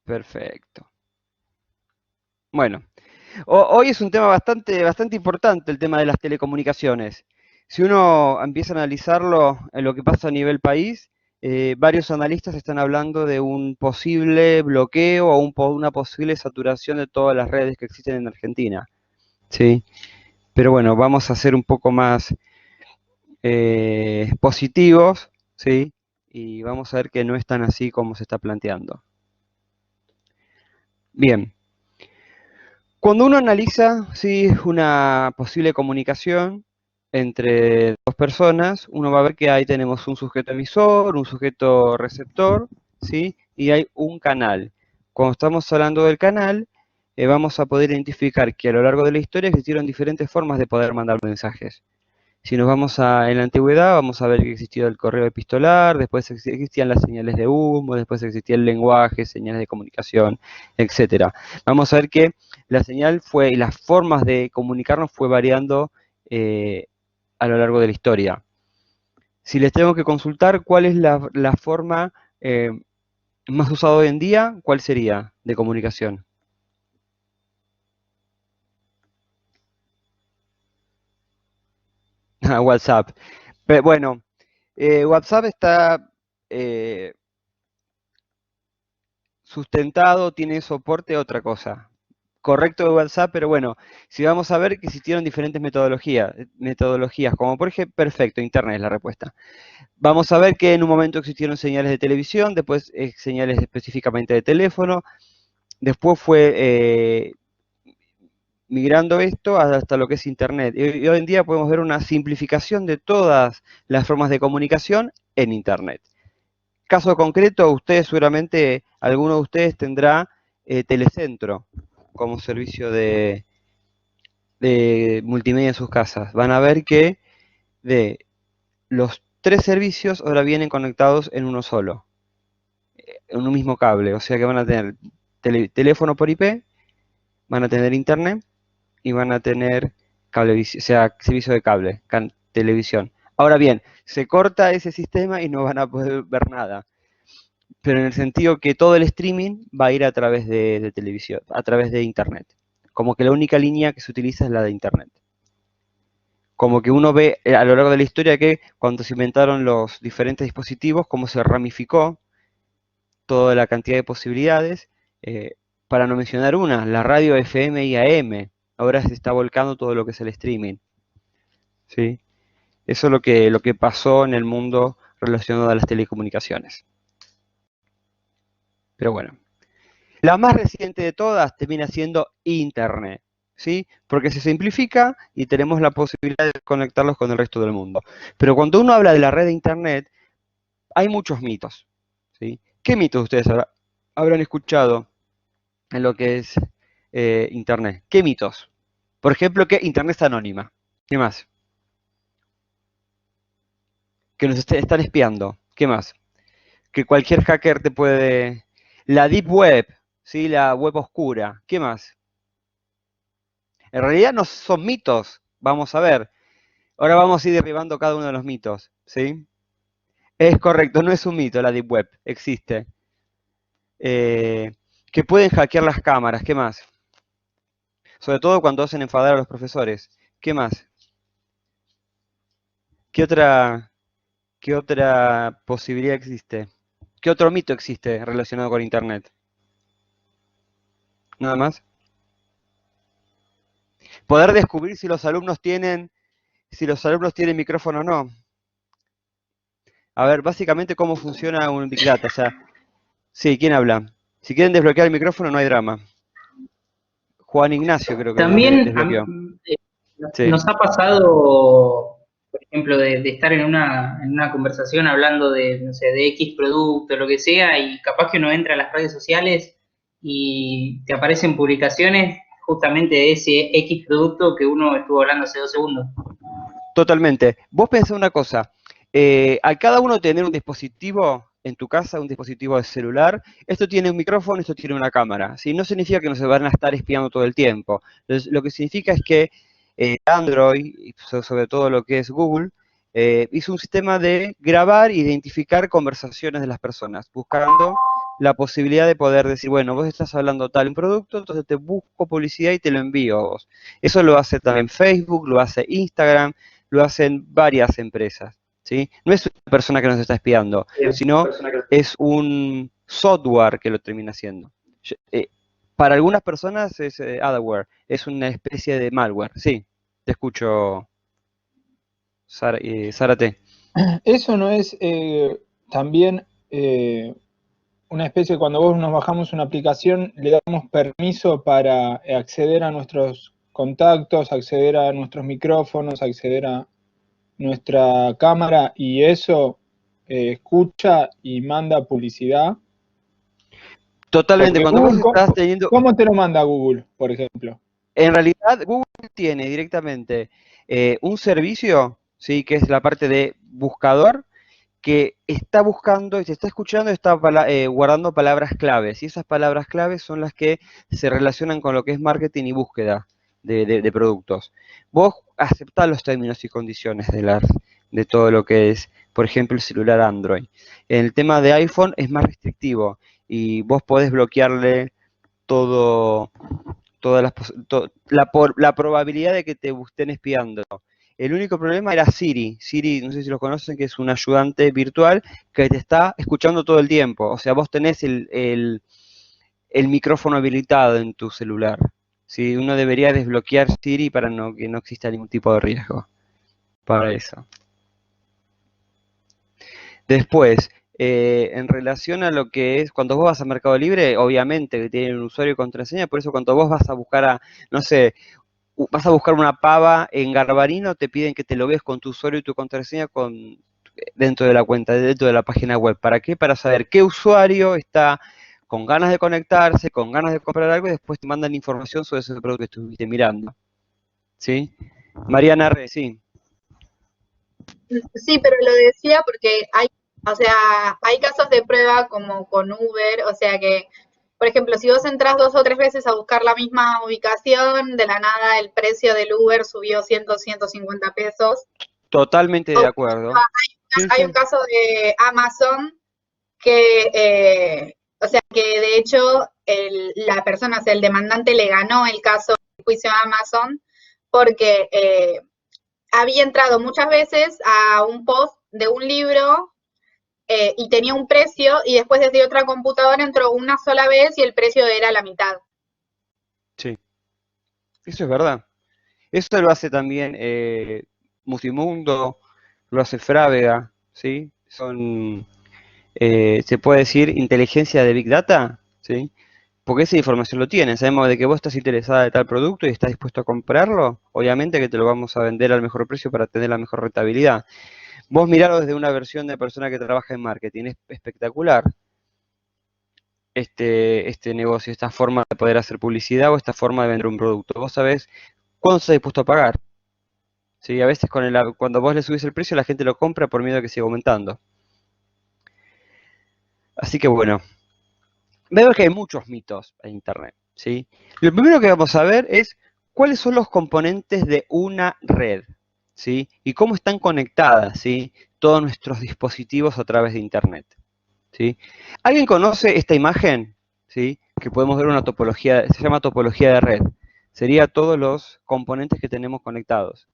Perfecto. Bueno, hoy es un tema bastante importante, el tema de las telecomunicaciones. Si uno empieza a analizarlo en lo que pasa a nivel país, varios analistas están hablando de un posible bloqueo o una posible saturación de todas las redes que existen en Argentina. ¿Sí? Pero bueno, vamos a ser un poco más positivos, ¿sí? Y vamos a ver que no es tan así como se está planteando. Bien. Cuando uno analiza, sí, una posible comunicación entre dos personas, uno va a ver que ahí tenemos un sujeto emisor, un sujeto receptor, ¿sí? Y hay un canal. Cuando estamos hablando del canal, vamos a poder identificar que a lo largo de la historia existieron diferentes formas de poder mandar mensajes. Si nos vamos en la antigüedad, vamos a ver que existió el correo epistolar, después existían las señales de humo, después existía el lenguaje, señales de comunicación, etcétera. Vamos a ver que la señal fue, y las formas de comunicarnos fue variando a lo largo de la historia. Si les tengo que consultar cuál es la forma más usada hoy en día, ¿cuál sería de comunicación? WhatsApp. Pero, bueno, WhatsApp está sustentado, tiene soporte, otra cosa. Correcto de WhatsApp, pero bueno, si vamos a ver que existieron diferentes metodologías, como por ejemplo, perfecto, Internet es la respuesta. Vamos a ver que en un momento existieron señales de televisión, después señales específicamente de teléfono, después fue migrando esto hasta lo que es Internet. Y hoy en día podemos ver una simplificación de todas las formas de comunicación en Internet. Caso concreto, ustedes seguramente, alguno de ustedes tendrá Telecentro como servicio de multimedia en sus casas. Van a ver que de los tres servicios ahora vienen conectados en uno solo, en un mismo cable. O sea que van a tener teléfono por IP, van a tener internet y van a tener cablevisión, o sea, servicio de cable, televisión. Ahora bien, se corta ese sistema y no van a poder ver nada. Pero en el sentido que todo el streaming va a ir a través de televisión, a través de internet. Como que la única línea que se utiliza es la de internet. Como que uno ve a lo largo de la historia que cuando se inventaron los diferentes dispositivos, cómo se ramificó toda la cantidad de posibilidades, para no mencionar una, la radio FM y AM, ahora se está volcando todo lo que es el streaming. ¿Sí? Eso es lo que pasó en el mundo relacionado a las telecomunicaciones. Pero bueno. La más reciente de todas termina siendo Internet, ¿sí? Porque se simplifica y tenemos la posibilidad de conectarlos con el resto del mundo. Pero cuando uno habla de la red de Internet, hay muchos mitos, ¿sí? ¿Qué mitos ustedes habrán escuchado en lo que es Internet? ¿Qué mitos? Por ejemplo, que Internet es anónima. ¿Qué más? Que nos están espiando. ¿Qué más? Que cualquier hacker te puede... La Deep Web, ¿sí? La web oscura. ¿Qué más? En realidad no son mitos, vamos a ver. Ahora vamos a ir derribando cada uno de los mitos, ¿sí? Es correcto, no es un mito la Deep Web, existe. Que pueden hackear las cámaras, ¿qué más? Sobre todo cuando hacen enfadar a los profesores. ¿Qué más? ¿Qué otra posibilidad existe? ¿Qué otro mito existe relacionado con Internet? ¿Nada más? Poder descubrir si los alumnos tienen micrófono o no. A ver, básicamente cómo funciona un Big Data. O sea, sí, ¿quién habla? Si quieren desbloquear el micrófono, no hay drama. Juan Ignacio creo que lo También desbloqueó. eh, Sí. nos ha pasado, por ejemplo, de estar en una conversación hablando de, no sé, de X producto, lo que sea, y capaz que uno entra a las redes sociales y te aparecen publicaciones justamente de ese X producto que uno estuvo hablando hace 2 segundos. Totalmente. Vos pensá una cosa, al cada uno tener un dispositivo en tu casa, un dispositivo de celular, esto tiene un micrófono, esto tiene una cámara, ¿sí? No significa que no se van a estar espiando todo el tiempo. Entonces, lo que significa es que Android, y sobre todo lo que es Google, hizo un sistema de grabar e identificar conversaciones de las personas, buscando la posibilidad de poder decir, bueno, vos estás hablando tal un producto, entonces te busco publicidad y te lo envío a vos. Eso lo hace también Facebook, lo hace Instagram, lo hacen varias empresas, ¿sí? No es una persona que nos está espiando, sino es un software que lo termina haciendo. Para algunas personas es adware, es una especie de malware. Sí, te escucho, Zárate. Eso no es también una especie, cuando vos nos bajamos una aplicación, le damos permiso para acceder a nuestros contactos, acceder a nuestros micrófonos, acceder a nuestra cámara y eso escucha y manda publicidad. Totalmente, Porque cuando vos Google, estás teniendo, ¿cómo te lo manda Google, por ejemplo? en realidad Google tiene directamente un servicio, sí, que es la parte de buscador, que está buscando y se está escuchando y está guardando palabras claves. Y esas palabras claves son las que se relacionan con lo que es marketing y búsqueda de productos. Vos aceptás los términos y condiciones de todo lo que es, por ejemplo, el celular Android. En el tema de iPhone es más restrictivo y vos podés bloquearle todo, todas la probabilidad de que te estén espiando. El único problema era Siri. Siri, no sé si lo conocen, que es un ayudante virtual que te está escuchando todo el tiempo. O sea, vos tenés el micrófono habilitado en tu celular. ¿Sí? Uno debería desbloquear Siri para que no exista ningún tipo de riesgo para eso. Después, en relación a lo que es, cuando vos vas a Mercado Libre, obviamente que tienen un usuario y contraseña, por eso cuando vos vas a buscar no sé, vas a buscar una pava en Garbarino, te piden que te lo veas con tu usuario y tu contraseña dentro de la cuenta, dentro de la página web. ¿Para qué? Para saber qué usuario está con ganas de conectarse, con ganas de comprar algo y después te mandan información sobre ese producto que estuviste mirando. ¿Sí? Mariana Re, sí. Sí, pero lo decía porque hay, o sea, hay casos de prueba como con Uber, o sea que, por ejemplo, si vos entras 2 o 3 veces a buscar la misma ubicación, de la nada el precio del Uber subió 150 pesos. Totalmente de acuerdo. Sí, Hay un sí. caso de Amazon que, o sea, que de hecho la persona, o sea, el demandante le ganó el caso del juicio a Amazon porque había entrado muchas veces a un post de un libro y tenía un precio y después desde otra computadora entró una sola vez y el precio era la mitad. Sí, eso es verdad. Eso lo hace también Musimundo, lo hace Frávega, ¿sí? Son, se puede decir, inteligencia de Big Data, ¿sí? Porque esa información lo tienen. Sabemos de que vos estás interesada de tal producto y estás dispuesto a comprarlo. Obviamente que te lo vamos a vender al mejor precio para tener la mejor rentabilidad. Vos miralo desde una versión de persona que trabaja en marketing. Es espectacular este negocio, esta forma de poder hacer publicidad o esta forma de vender un producto. Vos sabés cuánto estás dispuesto a pagar. ¿Sí? A veces cuando vos le subís el precio la gente lo compra por miedo a que siga aumentando. Así que bueno, veo que hay muchos mitos en Internet, ¿sí? Lo primero que vamos a ver es cuáles son los componentes de una red, ¿sí? Y cómo están conectadas, ¿sí? Todos nuestros dispositivos a través de Internet, ¿sí? ¿Alguien conoce esta imagen? ¿Sí? Que podemos ver una topología, se llama topología de red. Sería todos los componentes que tenemos conectados.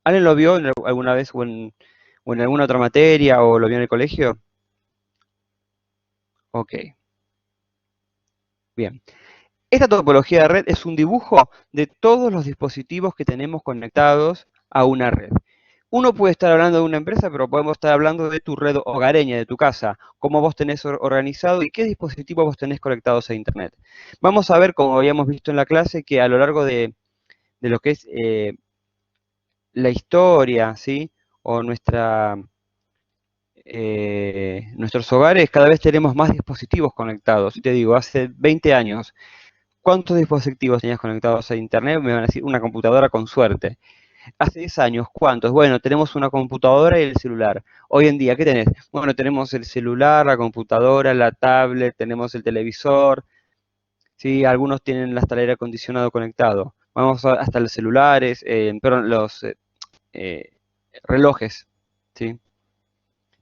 ¿Alguien lo vio alguna vez o en alguna otra materia o lo vio en el colegio? Ok, bien. Esta topología de red es un dibujo de todos los dispositivos que tenemos conectados a una red. Uno puede estar hablando de una empresa, pero podemos estar hablando de tu red hogareña, de tu casa, cómo vos tenés organizado y qué dispositivos vos tenés conectados a Internet. Vamos a ver, como habíamos visto en la clase, que a lo largo de lo que es la historia, ¿sí? O nuestros hogares, cada vez tenemos más dispositivos conectados. Te digo, hace 20 años, ¿cuántos dispositivos tenías conectados a Internet? Me van a decir una computadora con suerte. Hace 10 años, ¿cuántos? Bueno, tenemos una computadora y el celular. Hoy en día, ¿qué tenés? Bueno, tenemos el celular, la computadora, la tablet, tenemos el televisor, ¿sí? Algunos tienen hasta el aire acondicionado conectado. Vamos hasta los celulares, perdón, los eh, relojes, ¿sí?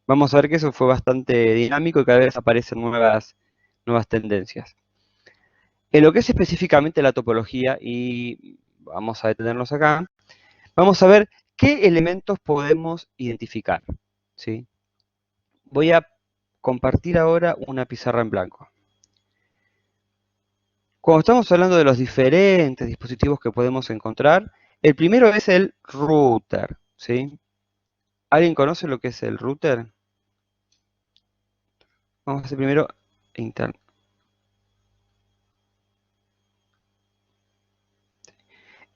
Vamos a ver que eso fue bastante dinámico y cada vez aparecen nuevas tendencias. En lo que es específicamente la topología, y vamos a detenernos acá, vamos a ver qué elementos podemos identificar, ¿sí? Voy a compartir ahora una pizarra en blanco. Cuando estamos hablando de los diferentes dispositivos que podemos encontrar, el primero es el router, ¿sí? ¿Alguien conoce lo que es el router? Vamos a hacer primero internet.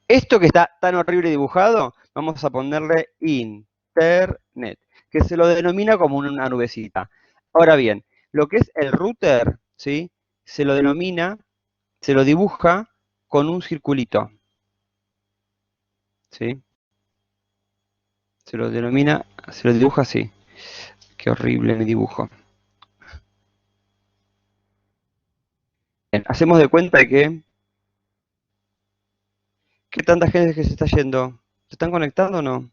Esto que está tan horrible dibujado, vamos a ponerle internet, que se lo denomina como una nubecita. Ahora bien, lo que es el router, ¿sí? Se lo denomina, se lo dibuja con un circulito, ¿sí? Se lo denomina, se lo dibuja así. Qué horrible mi dibujo. Bien, hacemos de cuenta de que... ¿Qué tanta gente que se está yendo? ¿Se están conectando o no?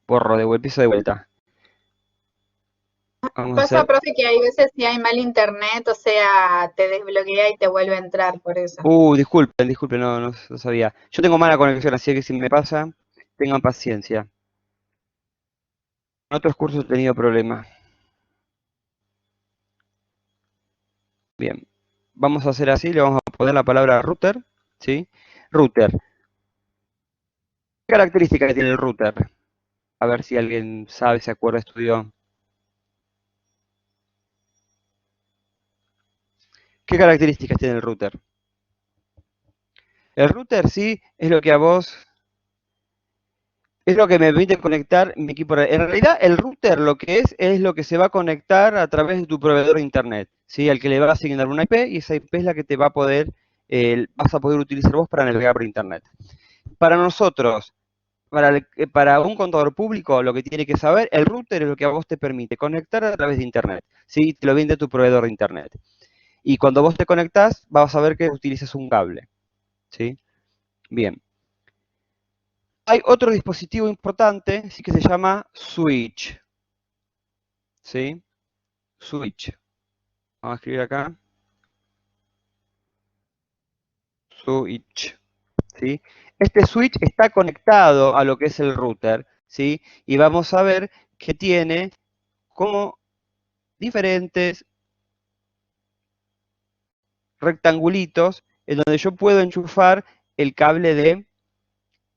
Borro de vuelta, piso de vuelta. Vamos a Pasa, hacer... profe, que hay veces si hay mal internet, o sea, te desbloquea y te vuelve a entrar por eso. Disculpen, no sabía. Yo tengo mala conexión, así que si me pasa, tengan paciencia. En otros cursos he tenido problemas. Bien, vamos a hacer así, le vamos a poner la palabra router, ¿sí? Router. ¿Qué características tiene el router? A ver si alguien sabe, se acuerda, estudió. ¿Qué características tiene el router? El router, sí, es lo que a vos... Es lo que me permite conectar mi equipo. En realidad, el router lo que es lo que se va a conectar a través de tu proveedor de internet, ¿sí? Al que le va a asignar una IP y esa IP es la que te va a poder, vas a poder utilizar vos para navegar por internet. Para nosotros, para un contador público, lo que tiene que saber, el router es lo que a vos te permite conectar a través de internet, ¿sí? Te lo vende tu proveedor de internet. Y cuando vos te conectás, vas a ver que utilizas un cable, ¿sí? Bien. Hay otro dispositivo importante, sí, que se llama switch, ¿sí? Switch. Vamos a escribir acá. Switch, ¿sí? Este switch está conectado a lo que es el router, ¿sí? Y vamos a ver que tiene como diferentes rectangulitos en donde yo puedo enchufar el cable de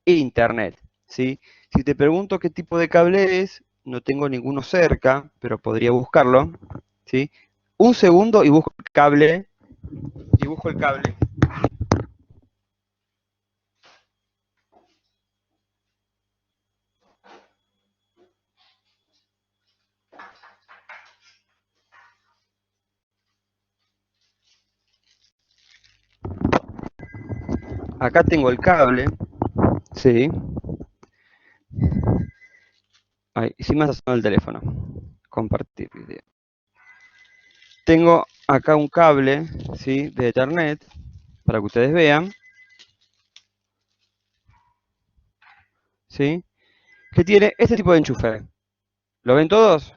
internet, ¿sí? Si te pregunto qué tipo de cable es, no tengo ninguno cerca, pero podría buscarlo, ¿sí? Un segundo y busco el cable, dibujo el cable. Acá tengo el cable, ¿sí? Ahí, si me has sonado el teléfono. Compartir video. Tengo acá un cable, ¿sí? De Ethernet, para que ustedes vean, ¿sí? Que tiene este tipo de enchufe. ¿Lo ven todos?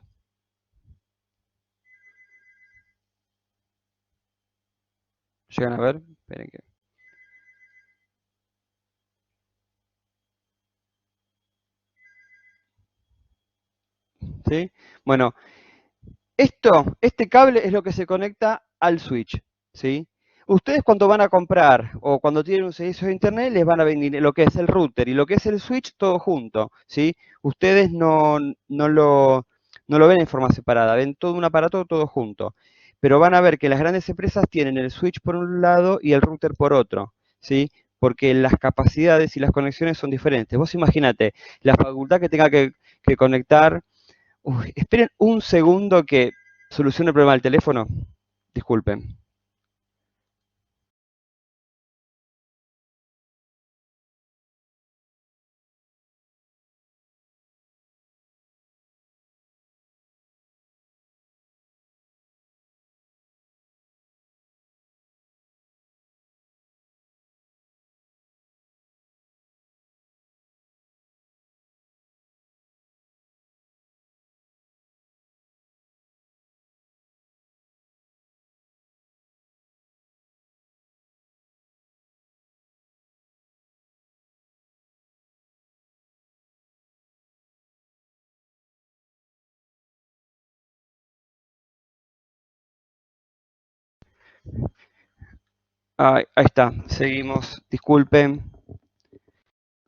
¿Llegan a ver? Esperen que... ¿Sí? Bueno, este cable es lo que se conecta al switch, ¿sí? Ustedes cuando van a comprar o cuando tienen un servicio de internet les van a venir lo que es el router y lo que es el switch todo junto, ¿sí? Ustedes no lo ven en forma separada, ven todo un aparato todo junto. Pero van a ver que las grandes empresas tienen el switch por un lado y el router por otro, ¿sí? Porque las capacidades y las conexiones son diferentes. Vos imaginate, la facultad que tenga que conectar. Uy, esperen un segundo que solucione el problema del teléfono. Disculpen. Ahí está, seguimos. Disculpen,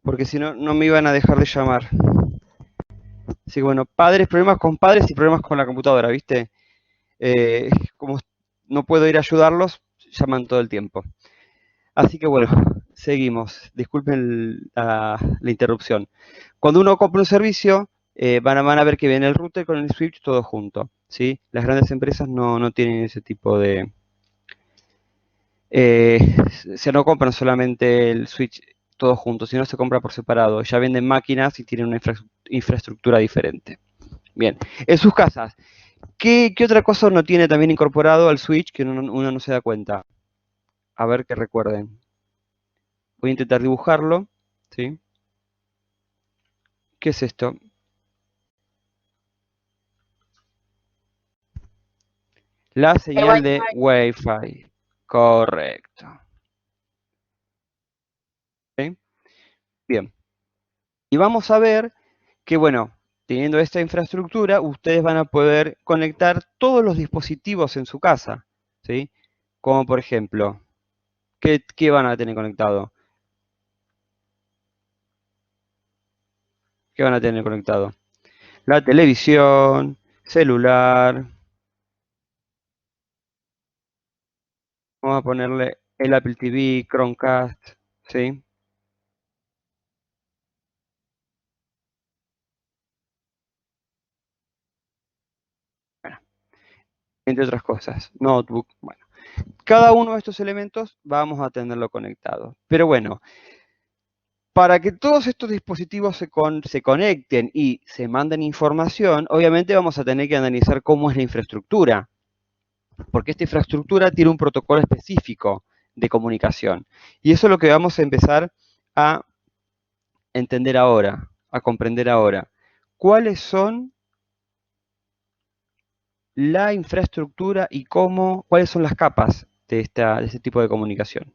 porque si no, no me iban a dejar de llamar. Así que bueno, problemas con padres y problemas con la computadora, ¿viste? Como no puedo ir a ayudarlos, llaman todo el tiempo. Así que bueno, seguimos. Disculpen la interrupción. Cuando uno compra un servicio, van a ver que viene el router con el switch todo junto, ¿sí? Las grandes empresas no tienen ese tipo de... se no compran solamente el switch todo junto, sino se compra por separado. Ya venden máquinas y tienen una infraestructura diferente. Bien, en sus casas, ¿qué otra cosa no tiene también incorporado al switch que uno no se da cuenta? A ver que recuerden. Voy a intentar dibujarlo, ¿sí? ¿Qué es esto? La señal de Wi-Fi. Correcto. ¿Sí? Bien. Y vamos a ver que, bueno, teniendo esta infraestructura, ustedes van a poder conectar todos los dispositivos en su casa, ¿sí? Como por ejemplo, ¿qué van a tener conectado? ¿Qué van a tener conectado? La televisión, celular. Vamos a ponerle el Apple TV, Chromecast, ¿sí? Bueno, entre otras cosas, notebook, bueno. Cada uno de estos elementos vamos a tenerlo conectado. Pero bueno, para que todos estos dispositivos se conecten y se manden información, obviamente vamos a tener que analizar cómo es la infraestructura, porque esta infraestructura tiene un protocolo específico de comunicación. Y eso es lo que vamos a empezar a entender ahora, a comprender ahora. ¿Cuáles son la infraestructura y cuáles son las capas de este tipo de comunicación?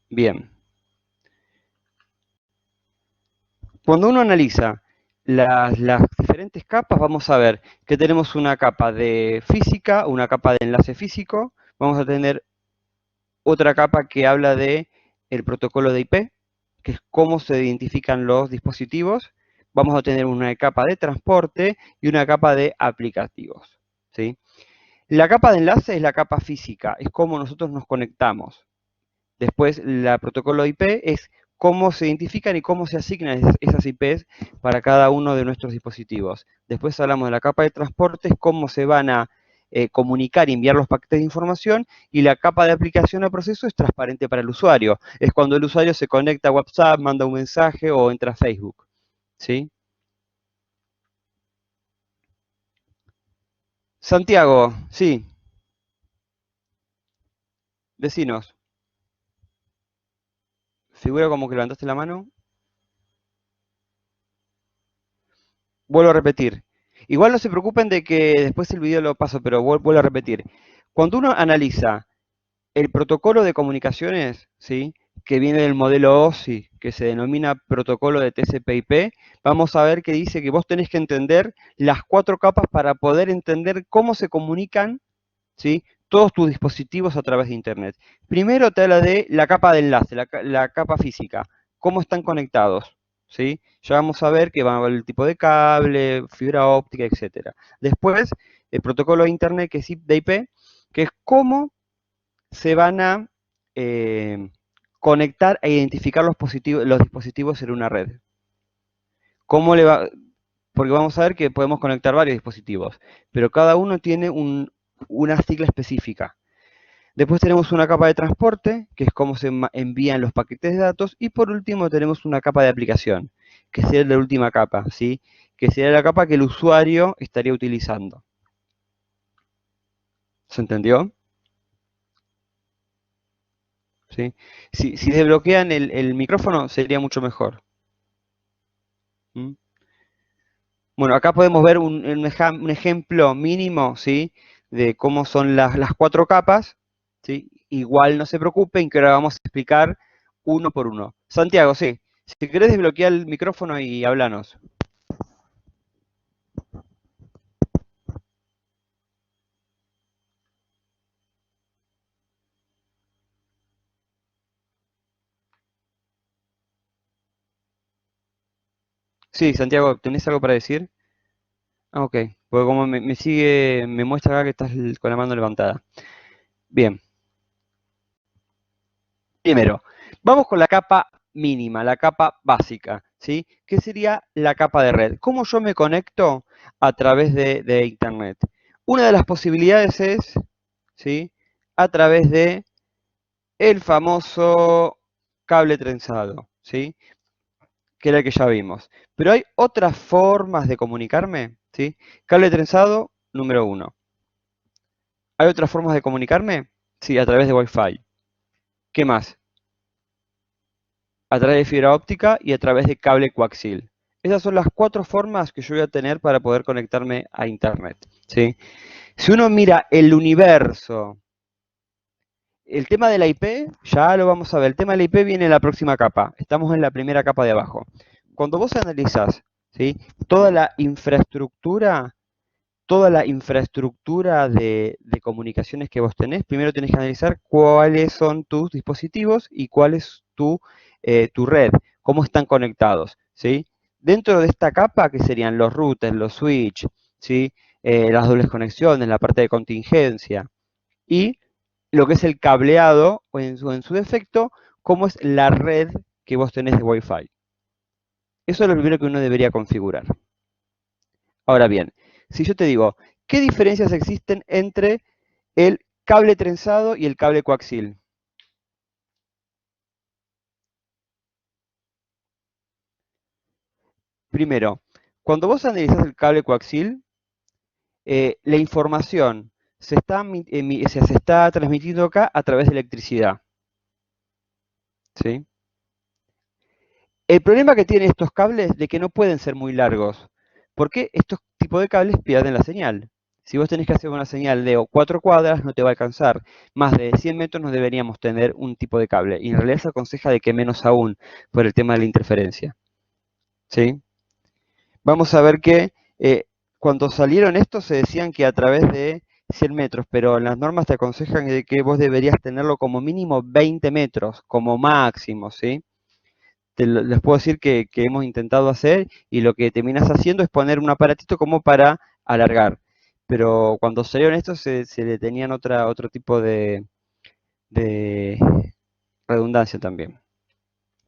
Bien. Cuando uno analiza las diferentes capas, vamos a ver que tenemos una capa de física, una capa de enlace físico, vamos a tener otra capa que habla de el protocolo de IP, que es cómo se identifican los dispositivos, vamos a tener una capa de transporte y una capa de aplicativos, ¿sí? La capa de enlace es la capa física, es cómo nosotros nos conectamos. Después, el protocolo IP es cómo se identifican y cómo se asignan esas IPs para cada uno de nuestros dispositivos. Después hablamos de la capa de transporte, es cómo se van a comunicar y enviar los paquetes de información, y la capa de aplicación al proceso es transparente para el usuario. Es cuando el usuario se conecta a WhatsApp, manda un mensaje o entra a Facebook, ¿sí? Santiago, sí. Decinos. Figura como que levantaste la mano. Vuelvo a repetir. Igual no se preocupen de que después el video lo paso, pero vuelvo a repetir. Cuando uno analiza el protocolo de comunicaciones, ¿sí?, que viene del modelo OSI, que se denomina protocolo de TCP/IP, vamos a ver que dice que vos tenés que entender las 4 capas para poder entender cómo se comunican, ¿sí?, todos tus dispositivos a través de Internet. Primero te habla de la capa de enlace, la capa física, cómo están conectados, ¿sí? Ya vamos a ver que va a haber el tipo de cable, fibra óptica, etc. Después, el protocolo de Internet, que es de IP, que es cómo se van a conectar e identificar los dispositivos en una red. ¿Cómo le va? Porque vamos a ver que podemos conectar varios dispositivos, pero cada uno tiene una sigla específica. Después tenemos una capa de transporte, que es cómo se envían los paquetes de datos, y por último tenemos una capa de aplicación, que sería la última capa, ¿sí?, que sería la capa que el usuario estaría utilizando. ¿Se entendió? ¿Sí? Si desbloquean el micrófono sería mucho mejor. ¿Mm? Bueno, acá podemos ver un ejemplo mínimo, ¿sí?, de cómo son las 4 capas, ¿sí? Igual no se preocupen, que ahora vamos a explicar uno por uno. Santiago, sí, si querés desbloquear el micrófono y háblanos. Sí, Santiago, ¿tenés algo para decir? Ah, ok. Porque como me sigue, me muestra acá que estás con la mano levantada. Bien. Primero, vamos con la capa mínima, la capa básica, ¿sí? ¿Qué sería la capa de red? ¿Cómo yo me conecto a través de Internet? Una de las posibilidades es, ¿sí? A través de el famoso cable trenzado, ¿sí? Que era el que ya vimos. Pero hay otras formas de comunicarme, ¿sí? Cable trenzado, número uno. ¿Hay otras formas de comunicarme? Sí, a través de Wi-Fi. ¿Qué más? A través de fibra óptica y a través de cable coaxil. Esas son las 4 formas que yo voy a tener para poder conectarme a Internet, ¿sí? Si uno mira el universo, el tema de la IP, ya lo vamos a ver, el tema de la IP viene en la próxima capa, estamos en la primera capa de abajo. Cuando vos analizás, ¿sí? Toda la infraestructura de comunicaciones que vos tenés, primero tenés que analizar cuáles son tus dispositivos y cuál es tu red, cómo están conectados, ¿sí? Dentro de esta capa, que serían los routers, los switch, ¿sí? Las dobles conexiones, la parte de contingencia y lo que es el cableado o en su defecto, cómo es la red que vos tenés de Wi-Fi. Eso es lo primero que uno debería configurar. Ahora bien, si yo te digo, ¿qué diferencias existen entre el cable trenzado y el cable coaxil? Primero, cuando vos analizás el cable coaxil, la información se está transmitiendo acá a través de electricidad, ¿sí? El problema que tienen estos cables es de que no pueden ser muy largos, porque estos tipos de cables pierden la señal. Si vos tenés que hacer una señal de 4 cuadras, no te va a alcanzar. Más de 100 metros no deberíamos tener un tipo de cable. Y en realidad se aconseja de que menos aún, por el tema de la interferencia, ¿sí? Vamos a ver que cuando salieron estos se decían que a través de 100 metros, pero las normas te aconsejan de que vos deberías tenerlo como mínimo 20 metros, como máximo, ¿sí? Les puedo decir que hemos intentado hacer y lo que terminas haciendo es poner un aparatito como para alargar. Pero cuando salieron estos se le tenían otro tipo de redundancia también.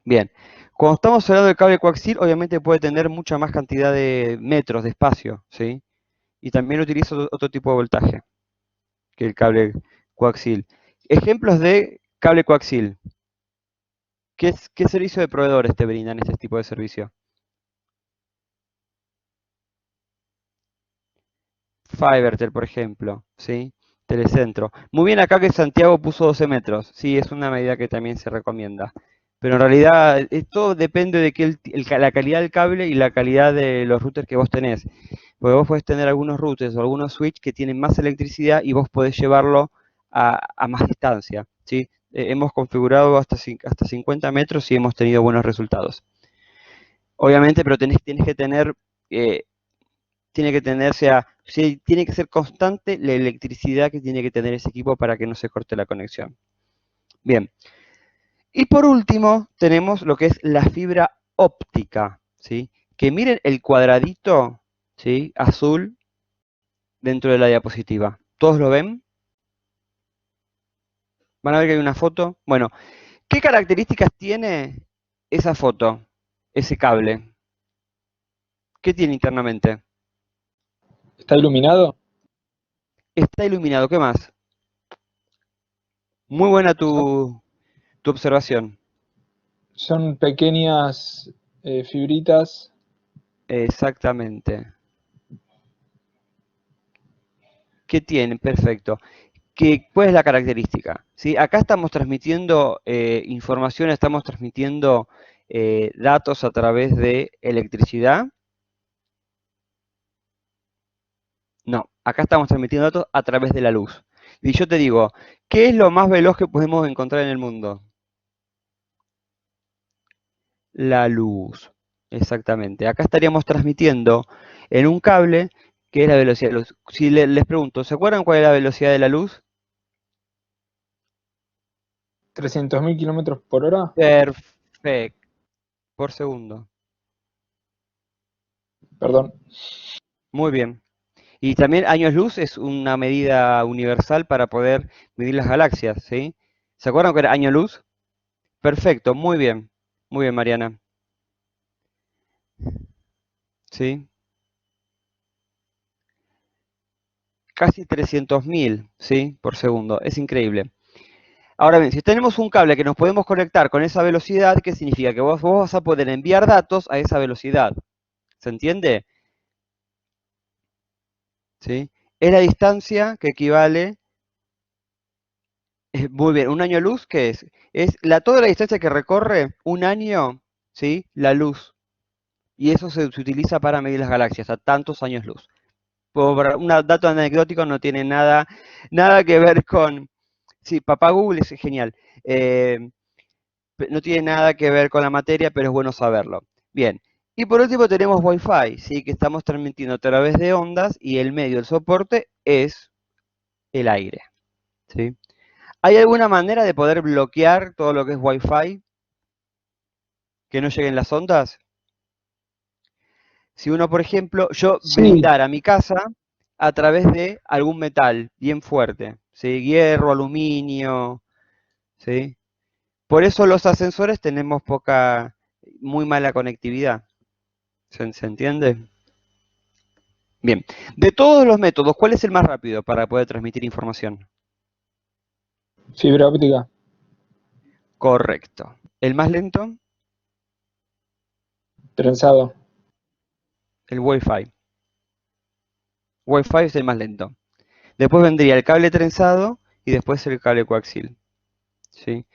Bien, cuando estamos hablando del cable coaxil, obviamente puede tener mucha más cantidad de metros de espacio, ¿sí? Y también utiliza otro tipo de voltaje que el cable coaxil. Ejemplos de cable coaxil. ¿Qué servicio de proveedores te brindan este tipo de servicio? Fivertel, por ejemplo, ¿sí? Telecentro. Muy bien acá que Santiago puso 12 metros. Sí, es una medida que también se recomienda. Pero en realidad todo depende de la calidad del cable y la calidad de los routers que vos tenés. Porque vos podés tener algunos routers o algunos switch que tienen más electricidad y vos podés llevarlo a más distancia, ¿sí? Hemos configurado hasta 50 metros y hemos tenido buenos resultados. Obviamente, pero tienes que tener eh, o sea, sí, tiene que ser constante la electricidad que tiene que tener ese equipo para que no se corte la conexión. Bien. Y por último, tenemos lo que es la fibra óptica, ¿sí? Que miren el cuadradito, ¿sí? Azul dentro de la diapositiva. ¿Todos lo ven? ¿Van a ver que hay una foto? Bueno, ¿qué características tiene esa foto, ese cable? ¿Qué tiene internamente? ¿Está iluminado? Está iluminado, ¿qué más? Muy buena Son, tu observación. son pequeñas fibritas. Exactamente. ¿Qué tiene? Perfecto. ¿Cuál es la característica? ¿Sí? Acá estamos transmitiendo información, estamos transmitiendo datos a través de electricidad. No, acá estamos transmitiendo datos a través de la luz. Y yo te digo, ¿qué es lo más veloz que podemos encontrar en el mundo? La luz. Exactamente. Acá estaríamos transmitiendo en un cable que es la velocidad de la luz. Si les pregunto, ¿se acuerdan cuál es la velocidad de la luz? 300.000 kilómetros por hora. Perfecto. Por segundo. Perdón. Muy bien. Y también años luz es una medida universal para poder medir las galaxias, ¿sí? ¿Se acuerdan que era año luz? Perfecto, muy bien. Muy bien, Mariana. ¿Sí? Casi 300.000, ¿sí? Por segundo. Es increíble. Ahora bien, si tenemos un cable que nos podemos conectar con esa velocidad, ¿qué significa? Que vos vas a poder enviar datos a esa velocidad. ¿Se entiende? ¿Sí? Es la distancia que equivale, muy bien, un año luz, ¿qué es? Es toda la distancia que recorre un año, ¿sí? La luz. Y eso se utiliza para medir las galaxias a tantos años luz. Un dato anecdótico, no tiene nada que ver con... Sí, papá Google es genial. No tiene nada que ver con la materia, pero es bueno saberlo. Bien. Y por último tenemos Wi-Fi, ¿sí? Que estamos transmitiendo a través de ondas y el medio, el soporte, es el aire, ¿sí? ¿Hay alguna manera de poder bloquear todo lo que es Wi-Fi? Que no lleguen las ondas. Si uno, por ejemplo, yo Sí, blindara mi casa a través de algún metal bien fuerte, ¿sí? Hierro, aluminio, ¿sí? Por eso los ascensores tenemos muy mala conectividad. ¿Se entiende? Bien. De todos los métodos, ¿cuál es el más rápido para poder transmitir información? fibra óptica. Correcto. ¿El más lento? Trenzado. El Wi-Fi. Wi-Fi es el más lento. Después vendría el cable trenzado y después el cable coaxial, ¿sí?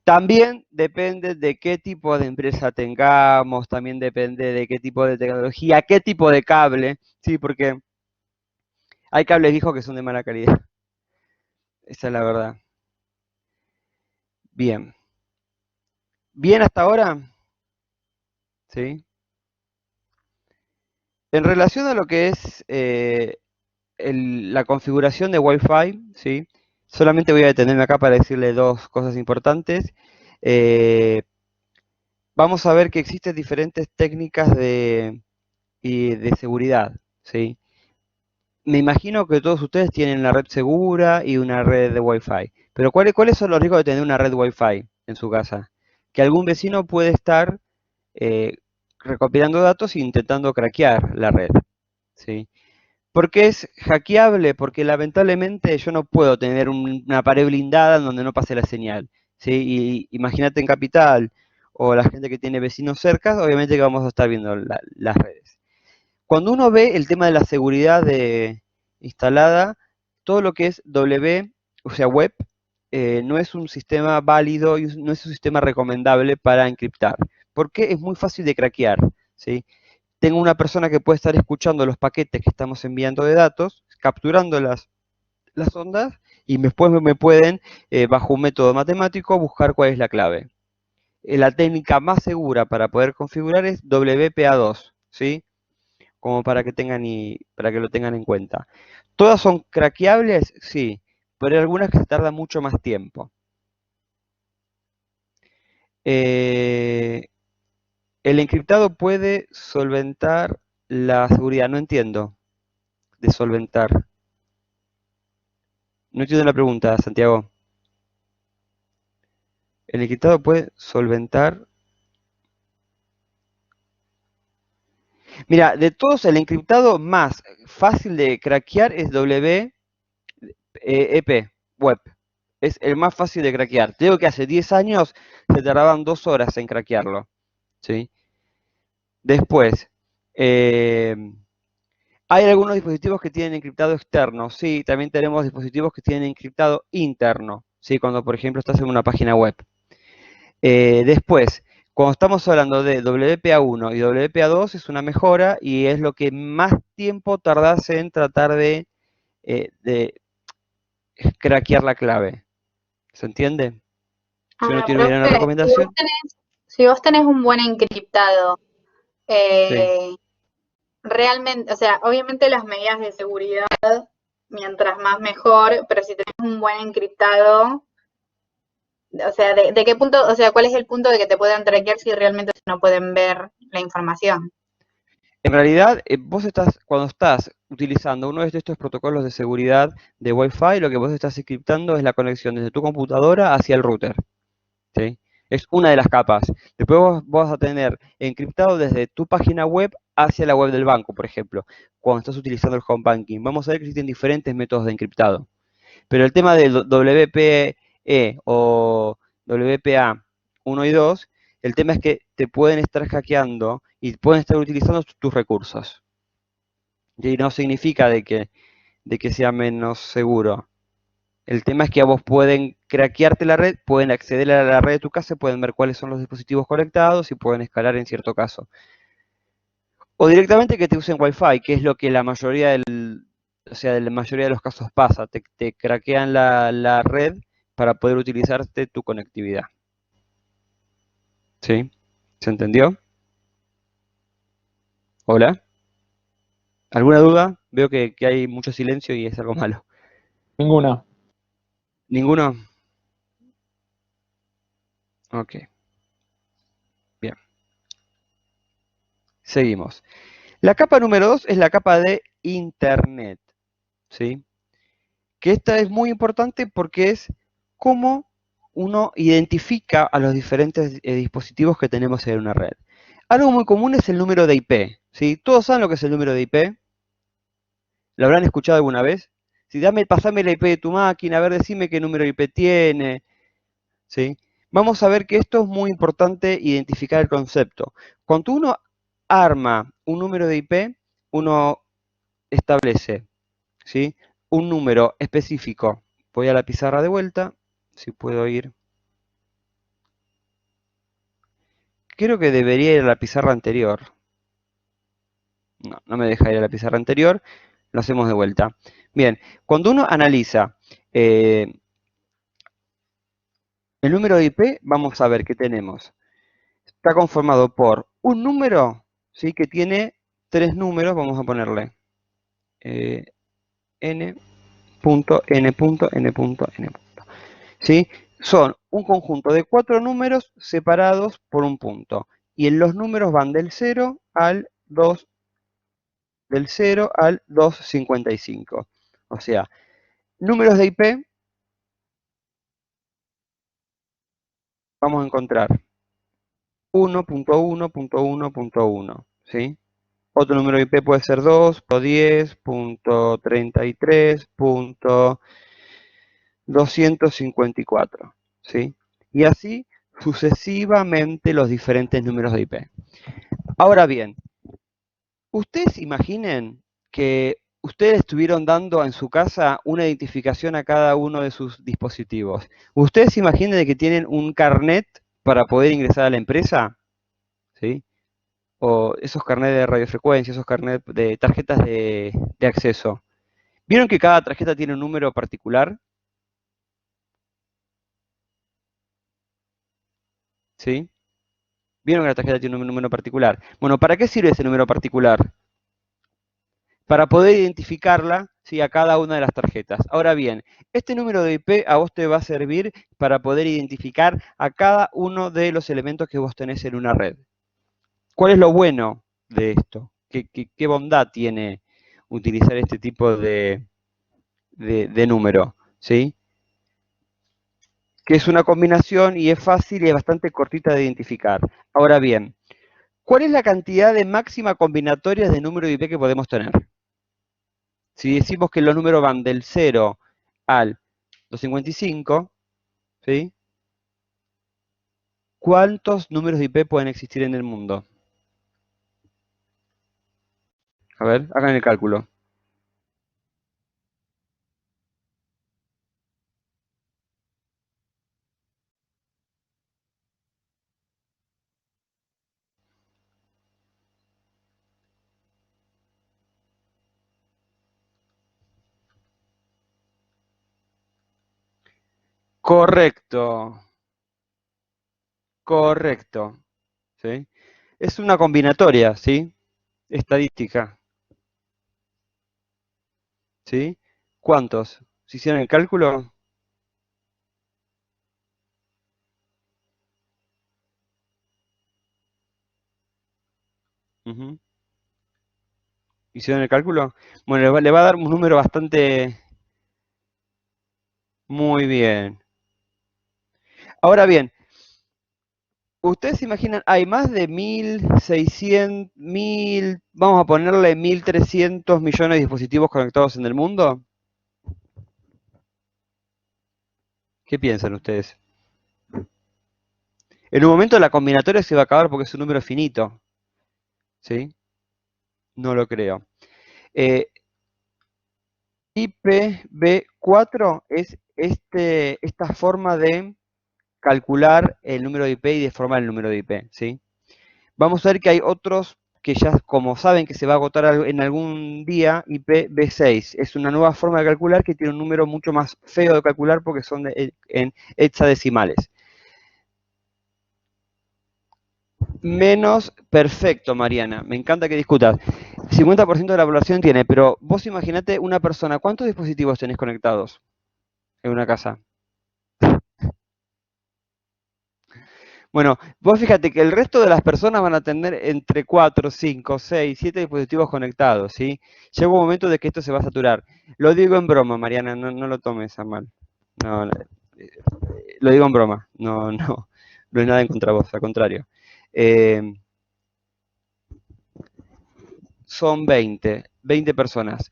También depende de qué tipo de empresa tengamos, también depende de qué tipo de tecnología, qué tipo de cable, ¿sí? Porque hay cables viejos que son de mala calidad. Esa es la verdad. Bien. ¿Bien hasta ahora? ¿Sí? En relación a lo que es la configuración de Wi-Fi, ¿sí? Solamente voy a detenerme acá para decirle dos cosas importantes. Eh, Vamos a ver que existen diferentes técnicas de seguridad, ¿sí? Me imagino que todos ustedes tienen la red segura y una red de Wi-Fi. Pero ¿cuáles son los riesgos de tener una red Wi-Fi en su casa? Que algún vecino puede estar eh, recopilando datos e intentando craquear la red, ¿sí? ¿Por qué es hackeable? Porque lamentablemente yo no puedo tener una pared blindada en donde no pase la señal, ¿sí? Y imagínate en Capital o la gente que tiene vecinos cerca, obviamente que vamos a estar viendo las redes. Cuando uno ve el tema de la seguridad instalada, todo lo que es o sea, web, no es un sistema válido y no es un sistema recomendable para encriptar, porque es muy fácil de craquear, ¿sí? Tengo una persona que puede estar escuchando los paquetes que estamos enviando de datos, capturando las ondas, y después me pueden, bajo un método matemático, buscar cuál es la clave. La técnica más segura para poder configurar es WPA2, ¿sí? Como para que lo tengan en cuenta. ¿Todas son craqueables? Sí, pero hay algunas que se tardan mucho más tiempo. Eh, el encriptado puede solventar la seguridad, no entiendo, de solventar. No entiendo la pregunta, Santiago. El encriptado puede solventar. Mira, de todos, el encriptado más fácil de craquear es WEP, web. Es el más fácil de craquear. Te digo que hace 10 años se tardaban 2 horas en craquearlo, ¿sí? Después, eh, hay algunos dispositivos que tienen encriptado externo, sí, también tenemos dispositivos que tienen encriptado interno, ¿sí? Cuando, por ejemplo, estás en una página web. Después, cuando estamos hablando de WPA1 y WPA2 es una mejora y es lo que más tiempo tardás en tratar de craquear la clave. ¿Se entiende? Si uno tiene una Profe, recomendación, si vos tenés un buen encriptado, sí. eh, realmente, o sea, obviamente las medidas de seguridad, mientras más mejor, pero si tenés un buen encriptado, o sea, ¿de qué punto, o sea, cuál es el punto de que te puedan traquear si realmente no pueden ver la información? En realidad, cuando estás utilizando uno de estos protocolos de seguridad de Wi-Fi, lo que vos estás encriptando es la conexión desde tu computadora hacia el router. ¿Sí? Es una de las capas. Después vos vas a tener encriptado desde tu página web hacia la web del banco, por ejemplo, cuando estás utilizando el home banking. Vamos a ver que existen diferentes métodos de encriptado. Pero el tema del WPE o WPA 1 y 2, el tema es que te pueden estar hackeando y pueden estar utilizando tus recursos. Y no significa de que sea menos seguro. El tema es que a vos pueden craquearte la red, pueden acceder a la red de tu casa, pueden ver cuáles son los dispositivos conectados y pueden escalar en cierto caso. O directamente que te usen Wi-Fi, que es lo que la mayoría de la mayoría de los casos pasa. Te craquean la red para poder utilizarte tu conectividad. ¿Sí? ¿Se entendió? ¿Hola? ¿Alguna duda? Veo que hay mucho silencio y es algo malo. Ninguna. ¿Ninguno? Ok, bien. Seguimos. La capa número 2 es la capa de Internet. ¿Sí? Que esta es muy importante porque es cómo uno identifica a los diferentes dispositivos que tenemos en una red. Algo muy común es el número de IP. ¿Sí? ¿Todos saben lo que es el número de IP? ¿Lo habrán escuchado alguna vez? Si pasame la IP de tu máquina, a ver, decime qué número de IP tiene. ¿Sí? Vamos a ver que esto es muy importante identificar el concepto. Cuando uno arma un número de IP, uno establece, ¿sí? Un número específico. Voy a la pizarra de vuelta, si puedo ir. Creo que debería ir a la pizarra anterior. No, no me deja ir a la pizarra anterior. Lo hacemos de vuelta. Bien, cuando uno analiza el número de IP, vamos a ver que tenemos. Está conformado por un número, ¿sí? Que tiene tres números. Vamos a ponerle n punto, n punto, n punto, n punto. ¿Sí? Son un conjunto de cuatro números separados por un punto. Y en los números van del 0 al 2, del 0 al 255. O sea, números de IP vamos a encontrar 1.1.1.1, ¿sí? Otro número de IP puede ser 2.10.33.254, ¿sí? Y así sucesivamente los diferentes números de IP. Ahora bien, ustedes imaginen que ustedes estuvieron dando en su casa una identificación a cada uno de sus dispositivos. Ustedes imaginen que tienen un carnet para poder ingresar a la empresa, ¿sí? O esos carnets de radiofrecuencia, esos carnets de tarjetas de acceso. ¿Vieron que cada tarjeta tiene un número particular? ¿Sí? ¿Vieron que la tarjeta tiene un número particular? Bueno, ¿para qué sirve ese número particular? Para poder identificarla, ¿sí? A cada una de las tarjetas. Ahora bien, este número de IP a vos te va a servir para poder identificar a cada uno de los elementos que vos tenés en una red. ¿Cuál es lo bueno de esto? ¿Qué bondad tiene utilizar este tipo de número? ¿Sí? Que es una combinación y es fácil y es bastante cortita de identificar. Ahora bien, ¿cuál es la cantidad de máxima combinatorias de número de IP que podemos tener? Si decimos que los números van del 0 al 255, ¿sí? ¿Cuántos números de IP pueden existir en el mundo? A ver, hagan el cálculo. Correcto, correcto, ¿sí? Es una combinatoria, ¿sí? Estadística, ¿sí? ¿Cuántos? ¿Se hicieron el cálculo? Ujú. ¿Hicieron el cálculo? Bueno, le va a dar un número bastante... Muy bien. Ahora bien, ustedes se imaginan, hay más de 1.600, vamos a ponerle 1.300 millones de dispositivos conectados en el mundo. ¿Qué piensan ustedes? En un momento la combinatoria se va a acabar porque es un número finito. ¿Sí? No lo creo. IPv4 es esta forma de calcular el número de IP y de formar el número de IP, ¿sí? Vamos a ver que hay otros que ya, como saben que se va a agotar en algún día, IPv6. Es una nueva forma de calcular que tiene un número mucho más feo de calcular porque son en hexadecimales. Menos perfecto, Mariana. Me encanta que discutas. 50% de la población tiene, pero vos imaginate una persona, ¿cuántos dispositivos tenés conectados en una casa? Bueno, vos fíjate que el resto de las personas van a tener entre 4, 5, 6, 7 dispositivos conectados, ¿sí? Llega un momento de que esto se va a saturar. Lo digo en broma, Mariana, no lo tomes a mal. No, eh, lo digo en broma, no es nada en contra vos, al contrario. Son 20 personas.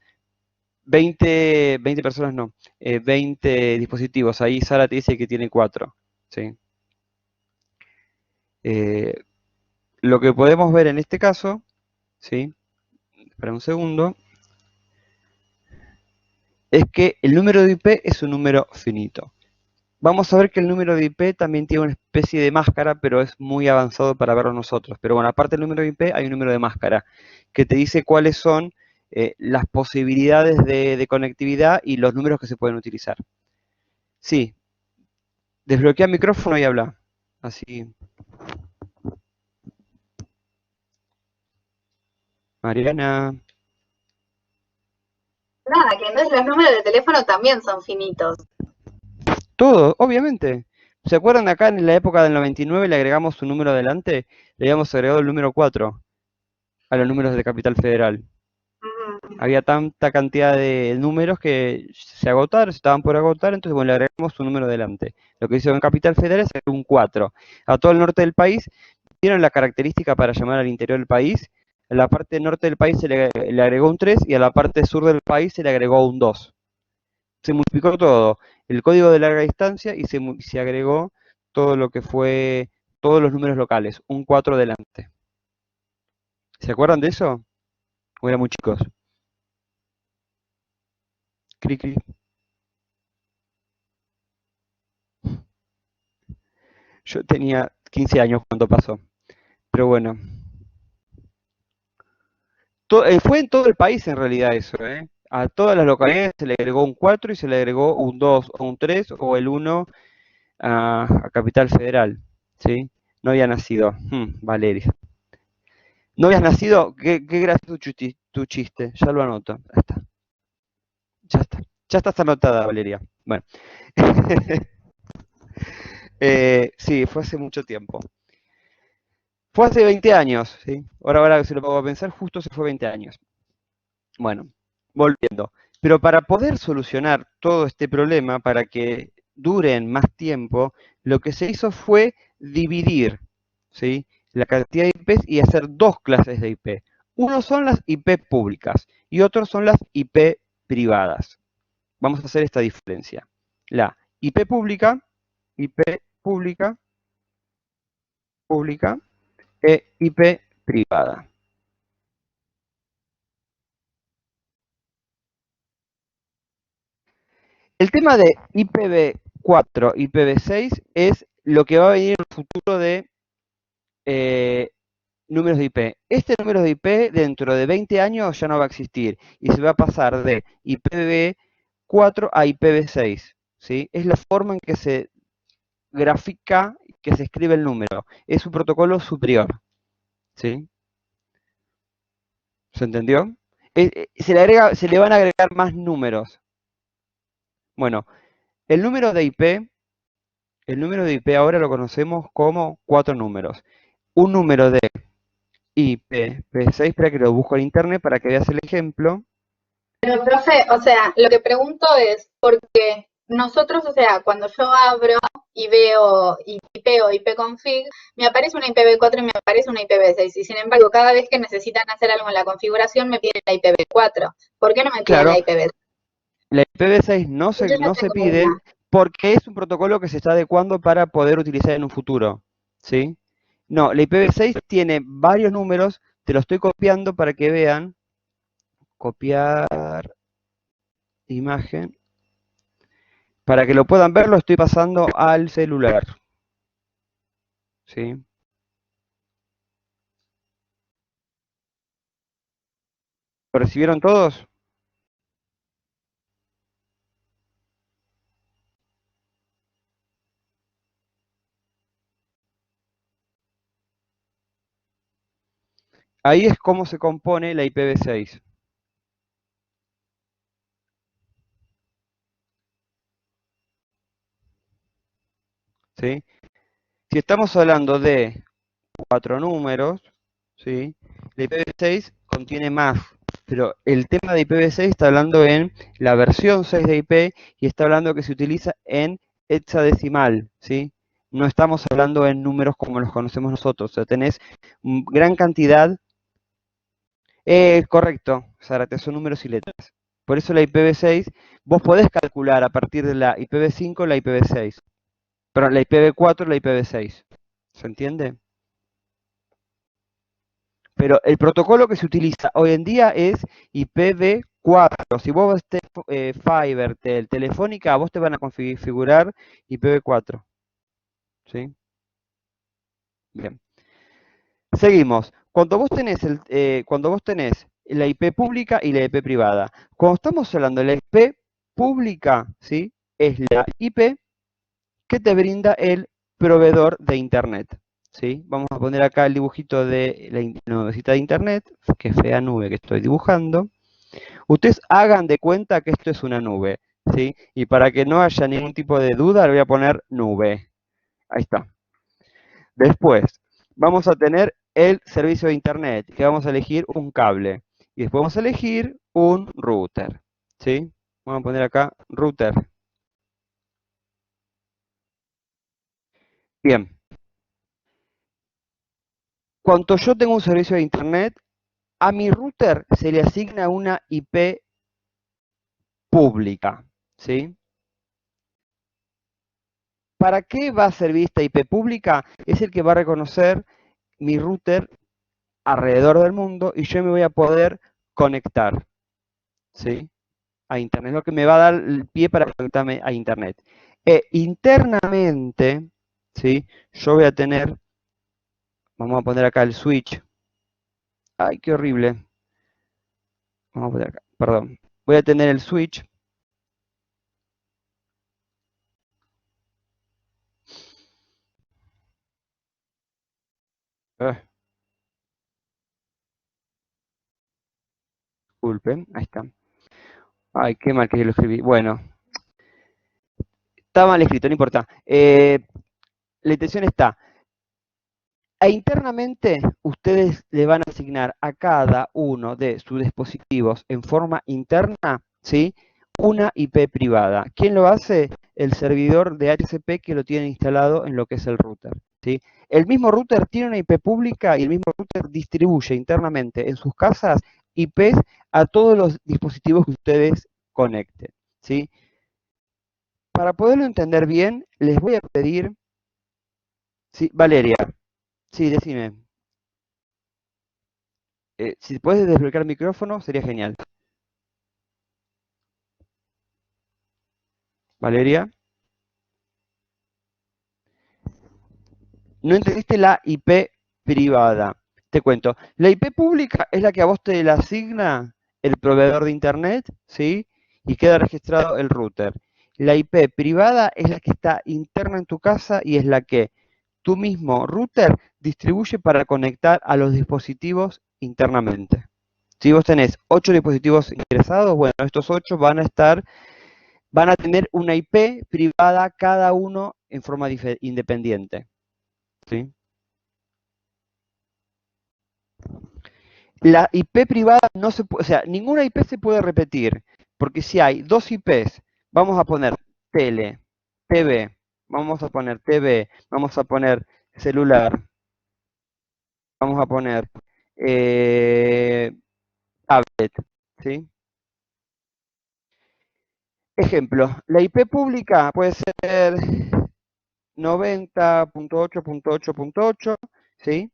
20 personas no, 20 dispositivos. Ahí Sara te dice que tiene 4, ¿sí? Lo que podemos ver en este caso, ¿sí? Espera un segundo, es que el número de IP es un número finito. Vamos a ver que el número de IP también tiene una especie de máscara, pero es muy avanzado para verlo nosotros. Pero bueno, aparte del número de IP, hay un número de máscara que te dice cuáles son las posibilidades de conectividad y los números que se pueden utilizar. Sí, desbloquea el micrófono y habla. Así. Mariana. Nada, que entonces los números de teléfono también son finitos. Todo, obviamente. ¿Se acuerdan acá en la época del 99 le agregamos un número adelante? Le habíamos agregado el número 4 a los números de Capital Federal. Había tanta cantidad de números que se agotaron, se estaban por agotar, entonces bueno, le agregamos un número delante. Lo que hizo en Capital Federal es un 4. A todo el norte del país, ¿vieron la característica para llamar al interior del país? En la parte norte del país se le agregó un 3 y a la parte sur del país se le agregó un 2. Se multiplicó todo, el código de larga distancia y se agregó todo lo que fue, todos los números locales, un 4 delante. ¿Se acuerdan de eso? ¿O eran muy chicos? Cri, cri. Yo tenía 15 años cuando pasó, pero bueno. Fue en todo el país en realidad eso, ¿eh? A todas las localidades se le agregó un 4 y se le agregó un 2 o un 3 o el 1 a Capital Federal, ¿sí? No había nacido. Valeria. ¿No habías nacido? Qué gracioso tu chiste, ya lo anoto. Ya está. Ya está. Ya estás anotada, Valeria. Bueno. Sí, fue hace mucho tiempo. Fue hace 20 años, ¿sí? Ahora que se lo pongo a pensar, justo se fue 20 años. Bueno, volviendo. Pero para poder solucionar todo este problema, para que duren más tiempo, lo que se hizo fue dividir, ¿sí?, la cantidad de IPs y hacer dos clases de IP. Uno son las IP públicas y otros son las IP privadas. Vamos a hacer esta diferencia. La IP pública, pública e IP privada. El tema de IPv4, IPv6 es lo que va a venir en el futuro de números de IP. Este número de IP dentro de 20 años ya no va a existir y se va a pasar de IPv4 a IPv6, ¿sí? Es la forma en que se grafica, que se escribe el número. Es un protocolo superior, ¿sí? ¿Se entendió? Se le van a agregar más números. Bueno, el número de IP ahora lo conocemos como 4 números. Un número de IPv6, espera que lo busco en internet para que veas el ejemplo. Pero, profe, o sea, lo que pregunto es, porque nosotros, o sea, cuando yo abro y veo IP o ipconfig, me aparece una IPv4 y me aparece una IPv6. Y sin embargo, cada vez que necesitan hacer algo en la configuración, me piden la IPv4. ¿Por qué no me piden la Claro, IPv6? la IPv6 no Yo ya no se tengo pide una. porque es un protocolo que se está adecuando para poder utilizar en un futuro, ¿sí? No, la IPv6 tiene varios números, te lo estoy copiando para que vean. Copiar imagen. Para que lo puedan ver, lo estoy pasando al celular, ¿sí? ¿Lo recibieron todos? Ahí es como se compone la IPv6, ¿sí? Si estamos hablando de 4 números, ¿sí? La IPv6 contiene más, pero el tema de IPv6 está hablando en la versión 6 de IP y está hablando que se utiliza en hexadecimal, ¿sí? No estamos hablando en números como los conocemos nosotros, o sea, tenés gran cantidad. Correcto, Zárate, son números y letras. Por eso la IPv6, vos podés calcular a partir de la IPv5 la IPv6, pero la IPv4 la IPv6. ¿Se entiende? Pero el protocolo que se utiliza hoy en día es IPv4. Si vos estés Fiverr, Telefónica, a vos te van a configurar IPv4. ¿Sí? Bien. Seguimos. Cuando vos tenés la IP pública y la IP privada. Cuando estamos hablando de la IP pública, ¿sí? Es la IP que te brinda el proveedor de Internet. ¿Sí? Vamos a poner acá el dibujito de la nubecita de Internet, que fea nube que estoy dibujando. Ustedes hagan de cuenta que esto es una nube, ¿sí? Y para que no haya ningún tipo de duda, le voy a poner nube. Ahí está. Después, vamos a tener el servicio de Internet, que vamos a elegir un cable. Y después vamos a elegir un router, ¿sí? Vamos a poner acá router. Bien. Cuando yo tengo un servicio de Internet, a mi router se le asigna una IP pública, ¿sí? ¿Para qué va a servir esta IP pública? Es el que va a reconocer mi router alrededor del mundo y yo me voy a poder conectar, ¿sí? A Internet. Es lo que me va a dar el pie para conectarme a Internet. Internamente, ¿sí? Yo voy a tener, vamos a poner acá el switch. Ay, qué horrible. Vamos a poner acá, perdón. Voy a tener el switch. Ah, disculpen, ahí está. Ay, qué mal que lo escribí. Bueno, está mal escrito, no importa. La intención está. Internamente, ustedes le van a asignar a cada uno de sus dispositivos en forma interna, ¿sí? Una IP privada. ¿Quién lo hace? El servidor de HCP que lo tiene instalado en lo que es el router, ¿sí? El mismo router tiene una IP pública y el mismo router distribuye internamente en sus casas IPs a todos los dispositivos que ustedes conecten, ¿sí? Para poderlo entender bien, les voy a pedir, ¿sí? Valeria, sí, decime. Si puedes desbloquear el micrófono, sería genial. Valeria, no entendiste la IP privada. Te cuento. La IP pública es la que a vos te la asigna el proveedor de Internet, ¿sí? Y queda registrado el router. La IP privada es la que está interna en tu casa y es la que tu mismo router distribuye para conectar a los dispositivos internamente. Si vos tenés 8 dispositivos ingresados, bueno, estos 8 van a tener una IP privada cada uno en forma independiente, ¿sí? La IP privada no se puede, o sea, ninguna IP se puede repetir, porque si hay dos IPs, vamos a poner tele, TV, vamos a poner TV, vamos a poner celular, vamos a poner eh, tablet, ¿sí? Ejemplo, la IP pública puede ser 90.8.8.8, ¿sí?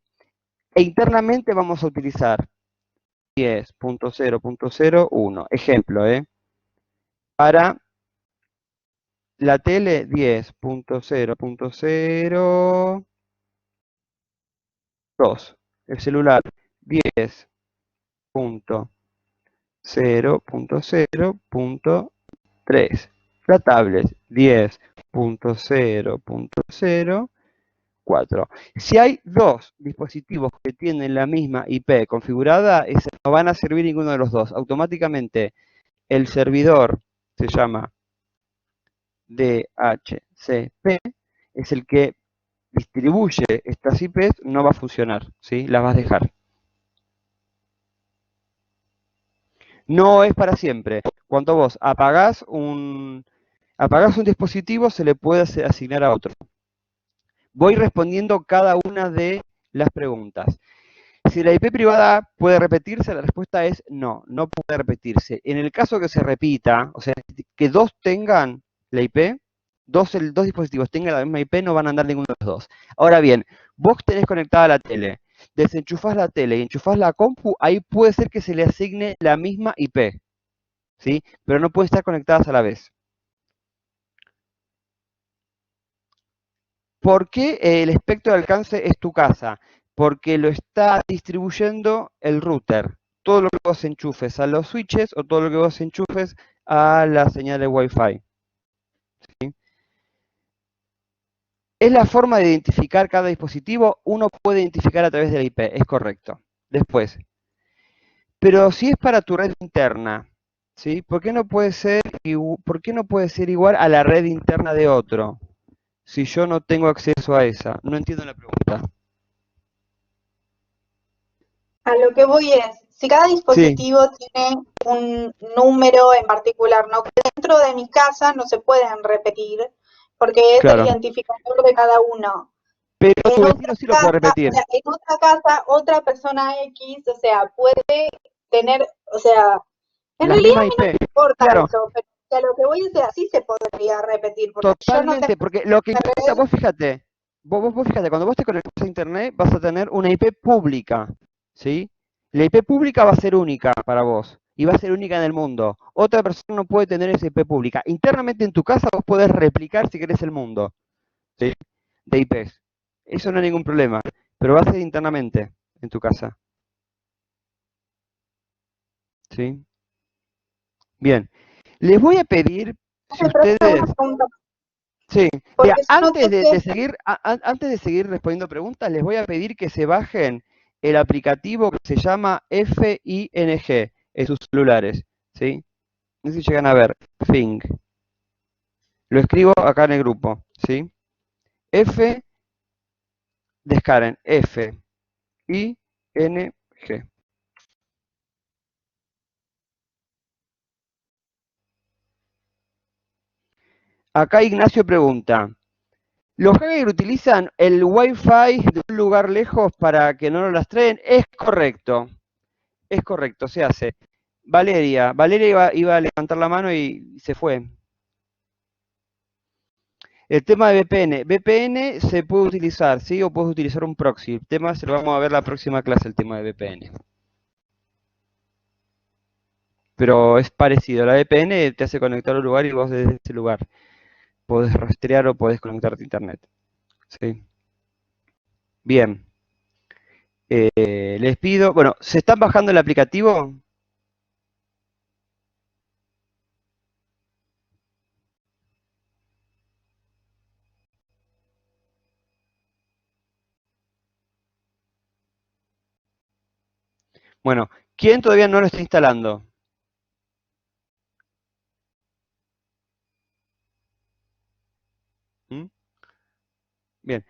E internamente vamos a utilizar 10.0.01. Ejemplo, para la tele 10.0.0.2. El celular 10.0.0.3. La tablet 10.0.0.4. Si hay dos dispositivos que tienen la misma IP configurada, no van a servir ninguno de los dos. Automáticamente el servidor se llama DHCP, es el que distribuye estas IPs, no va a funcionar, ¿sí? Las vas a dejar. No es para siempre. Cuando vos apagás un dispositivo, se le puede asignar a otro. Voy respondiendo cada una de las preguntas. Si la IP privada puede repetirse, la respuesta es no, no puede repetirse. En el caso que se repita, o sea, que dos tengan la IP, dos dispositivos tengan la misma IP, no van a andar ninguno de los dos. Ahora bien, vos tenés conectada la tele, desenchufás la tele y enchufás la compu, ahí puede ser que se le asigne la misma IP, ¿sí? Pero no pueden estar conectadas a la vez. ¿Por qué el espectro de alcance es tu casa? Porque lo está distribuyendo el router. Todo lo que vos enchufes a los switches o todo lo que vos enchufes a la señal de Wi-Fi. ¿Sí? ¿Es la forma de identificar cada dispositivo? Uno puede identificar a través de la IP, es correcto. Después, pero si es para tu red interna, ¿sí? ¿Por qué no puede ser igual a la red interna de otro? Si yo no tengo acceso a esa. No entiendo la pregunta. A lo que voy es, si cada Sí, dispositivo tiene un número en particular, ¿no? Que dentro de mi casa no se pueden repetir, porque es el claro. identificador de cada uno. Pero tu En otra vecino sí lo puede casa, o repetir. sea, en otra casa, otra persona X, o sea, puede tener, o sea, en Las realidad a mismas mí no IP. me importa Claro, eso, pero a lo que voy es que así se podría repetir, porque yo no tengo totalmente. Porque lo que importa, red. vos fíjate, vos fíjate, cuando vos te conectas a internet vas a tener una IP pública. ¿Sí? La IP pública va a ser única para vos. Y va a ser única en el mundo. Otra persona no puede tener esa IP pública. Internamente en tu casa vos podés replicar si querés el mundo. ¿Sí? De IPs. Eso no hay ningún problema. Pero va a ser internamente en tu casa. ¿Sí? Bien. Les voy a pedir, si Pero esta es ustedes... una pregunta, Sí, mira, porque yo noté que antes de seguir respondiendo preguntas, les voy a pedir que se bajen el aplicativo que se llama FING en sus celulares, ¿sí? No sé si llegan a ver, FING. Lo escribo acá en el grupo, ¿sí? F, descarguen, FING. Acá Ignacio pregunta, ¿los hackers utilizan el Wi-Fi de un lugar lejos para que no lo rastreen? Es correcto, se hace. Valeria iba a levantar la mano y se fue. El tema de VPN. VPN se puede utilizar, ¿sí? O puedes utilizar un proxy. El tema se lo vamos a ver la próxima clase, el tema de VPN. Pero es parecido. La VPN te hace conectar a un lugar y vos desde ese lugar podés rastrear o podés conectarte a internet. ¿Sí? Bien. Les pido, bueno, ¿se están bajando el aplicativo? Bueno, ¿quién todavía no lo está instalando? ¿Mm? Bien.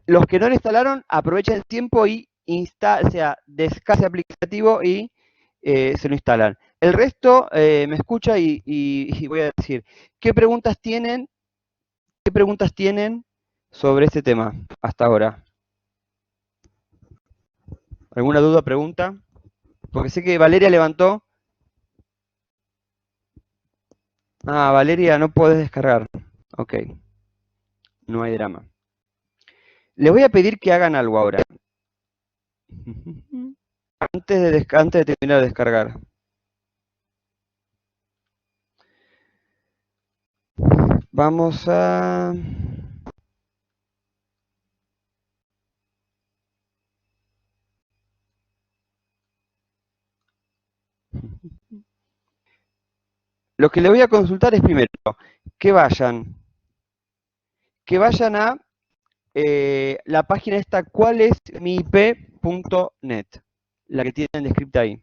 Los que no lo instalaron, aprovechen el tiempo y o sea, descarga ese aplicativo y se lo instalan. El resto me escucha y voy a decir, ¿qué preguntas tienen? ¿Qué preguntas tienen sobre este tema hasta ahora? ¿Alguna duda, pregunta? Porque sé que Valeria levantó. Ah, Valeria, no podés descargar. Ok, no hay drama. Les voy a pedir que hagan algo ahora. Antes de terminar de descargar. Vamos a... Lo que le voy a consultar es primero que vayan, que vayan a la página esta, ¿cuál es mi IP.net? La que tienen descrita ahí.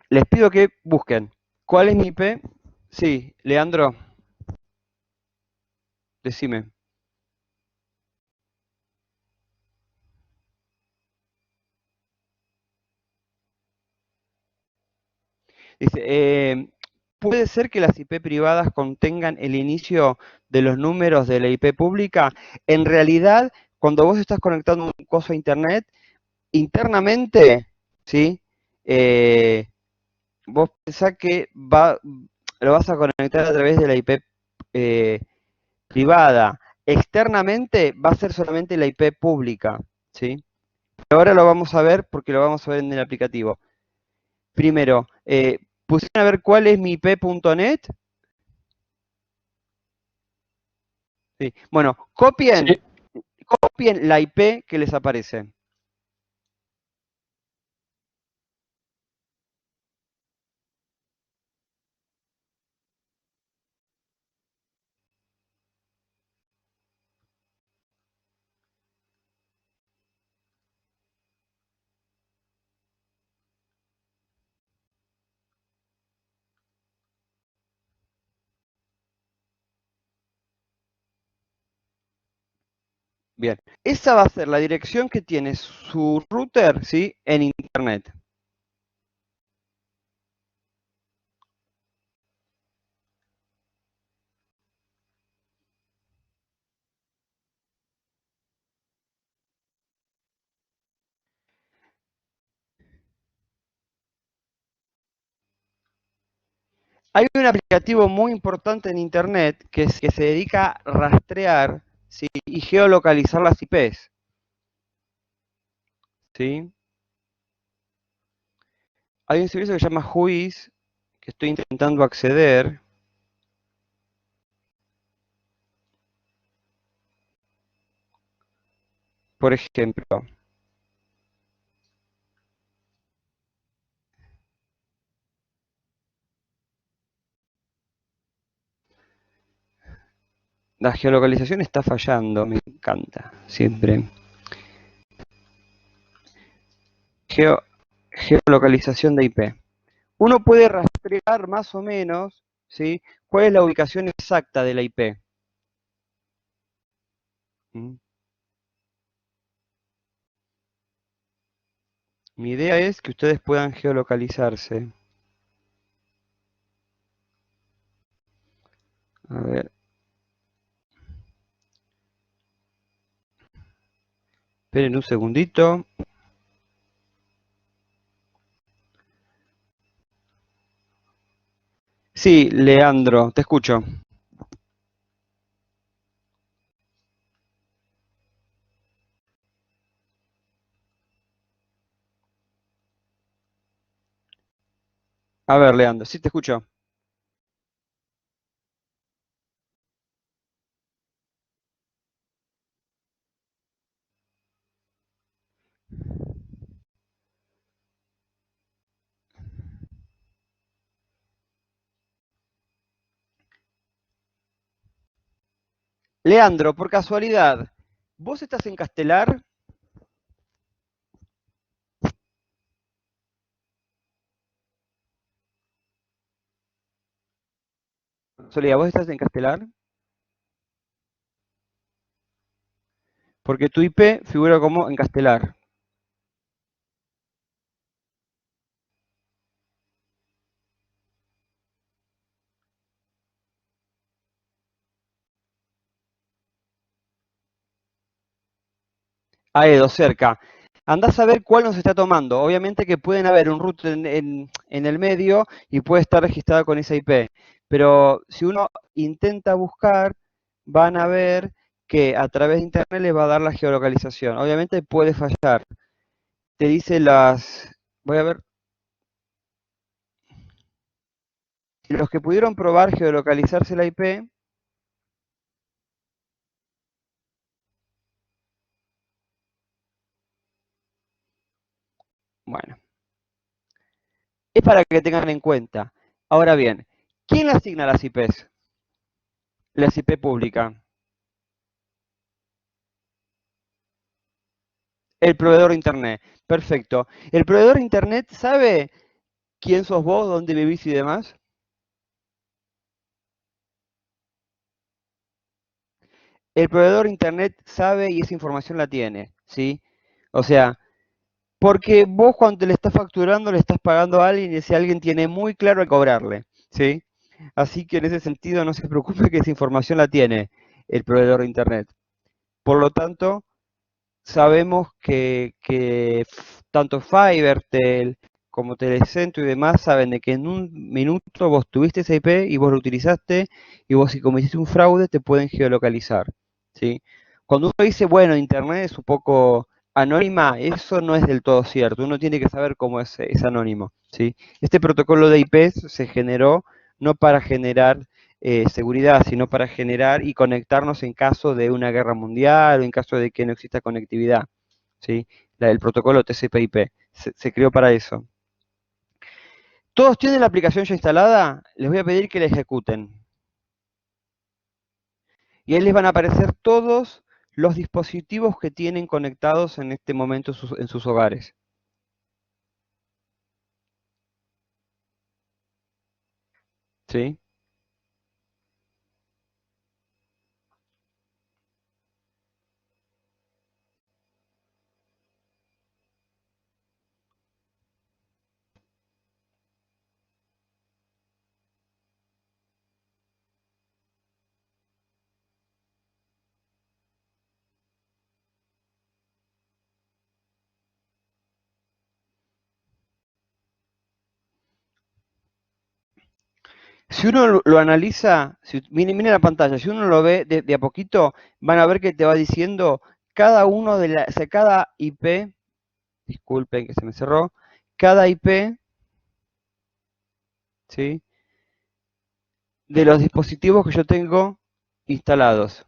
Les pido que busquen. ¿Cuál es mi IP? Sí, Leandro, decime. Dice, ¿puede ser que las IP privadas contengan el inicio de los números de la IP pública? En realidad, cuando vos estás conectando un coso a internet, internamente, ¿sí? Vos pensás que lo vas a conectar a través de la IP eh, privada. Externamente va a ser solamente la IP pública, ¿sí? Pero ahora lo vamos a ver porque lo vamos a ver en el aplicativo. Primero, pusieron a ver cuál es mi IP.net. Sí. Bueno, copien la IP que les aparece. Bien, esa va a ser la dirección que tiene su router, ¿sí? En internet. Hay un aplicativo muy importante en internet que se dedica a rastrear, ¿sí? Y geolocalizar las IPs, ¿sí? Hay un servicio que se llama Whois, que estoy intentando acceder. Por ejemplo, la geolocalización está fallando, me encanta, siempre. Geolocalización de IP. Uno puede rastrear más o menos, ¿sí? ¿Cuál es la ubicación exacta de la IP? ¿Mm? Mi idea es que ustedes puedan geolocalizarse. A ver. Esperen un segundito. Sí, Leandro, te escucho. A ver, Leandro, sí te escucho. Leandro, por casualidad, ¿Vos estás en Castelar? Soledad, ¿vos estás en Castelar? Porque tu IP figura como en Castelar. Aedo, cerca. Andás a ver cuál nos está tomando. Obviamente que pueden haber un root en el medio y puede estar registrado con esa IP. Pero si uno intenta buscar, van a ver que a través de internet les va a dar la geolocalización. Obviamente puede fallar. Te dice las... Voy a ver. Los que pudieron probar geolocalizarse la IP, bueno, es para que tengan en cuenta. Ahora bien, ¿quién le asigna las IPs? Las IP públicas. El proveedor de internet. Perfecto. ¿El proveedor de internet sabe quién sos vos, dónde vivís y demás? El proveedor de internet sabe y esa información la tiene, ¿sí? O sea, porque vos cuando le estás facturando le estás pagando a alguien y ese alguien tiene muy claro el cobrarle, ¿sí? Así que en ese sentido no se preocupe que esa información la tiene el proveedor de internet. Por lo tanto, sabemos que tanto Fivertel como Telecentro y demás saben de que en un minuto vos tuviste esa IP y vos lo utilizaste y vos si cometiste un fraude te pueden geolocalizar, ¿sí? Cuando uno dice, bueno, Internet es un poco anónima, eso no es del todo cierto. Uno tiene que saber cómo es anónimo, ¿sí? Este protocolo de IPs se generó no para generar seguridad, sino para generar y conectarnos en caso de una guerra mundial o en caso de que no exista conectividad, ¿sí? El protocolo TCP/IP se creó para eso. ¿Todos tienen la aplicación ya instalada? Les voy a pedir que la ejecuten. Y ahí les van a aparecer todos los dispositivos que tienen conectados en este momento en sus hogares. ¿Sí? Si uno lo analiza, miren la pantalla, si uno lo ve de a poquito, van a ver que te va diciendo cada uno o sea, cada IP, disculpen que se me cerró, cada IP, ¿sí? De los dispositivos que yo tengo instalados.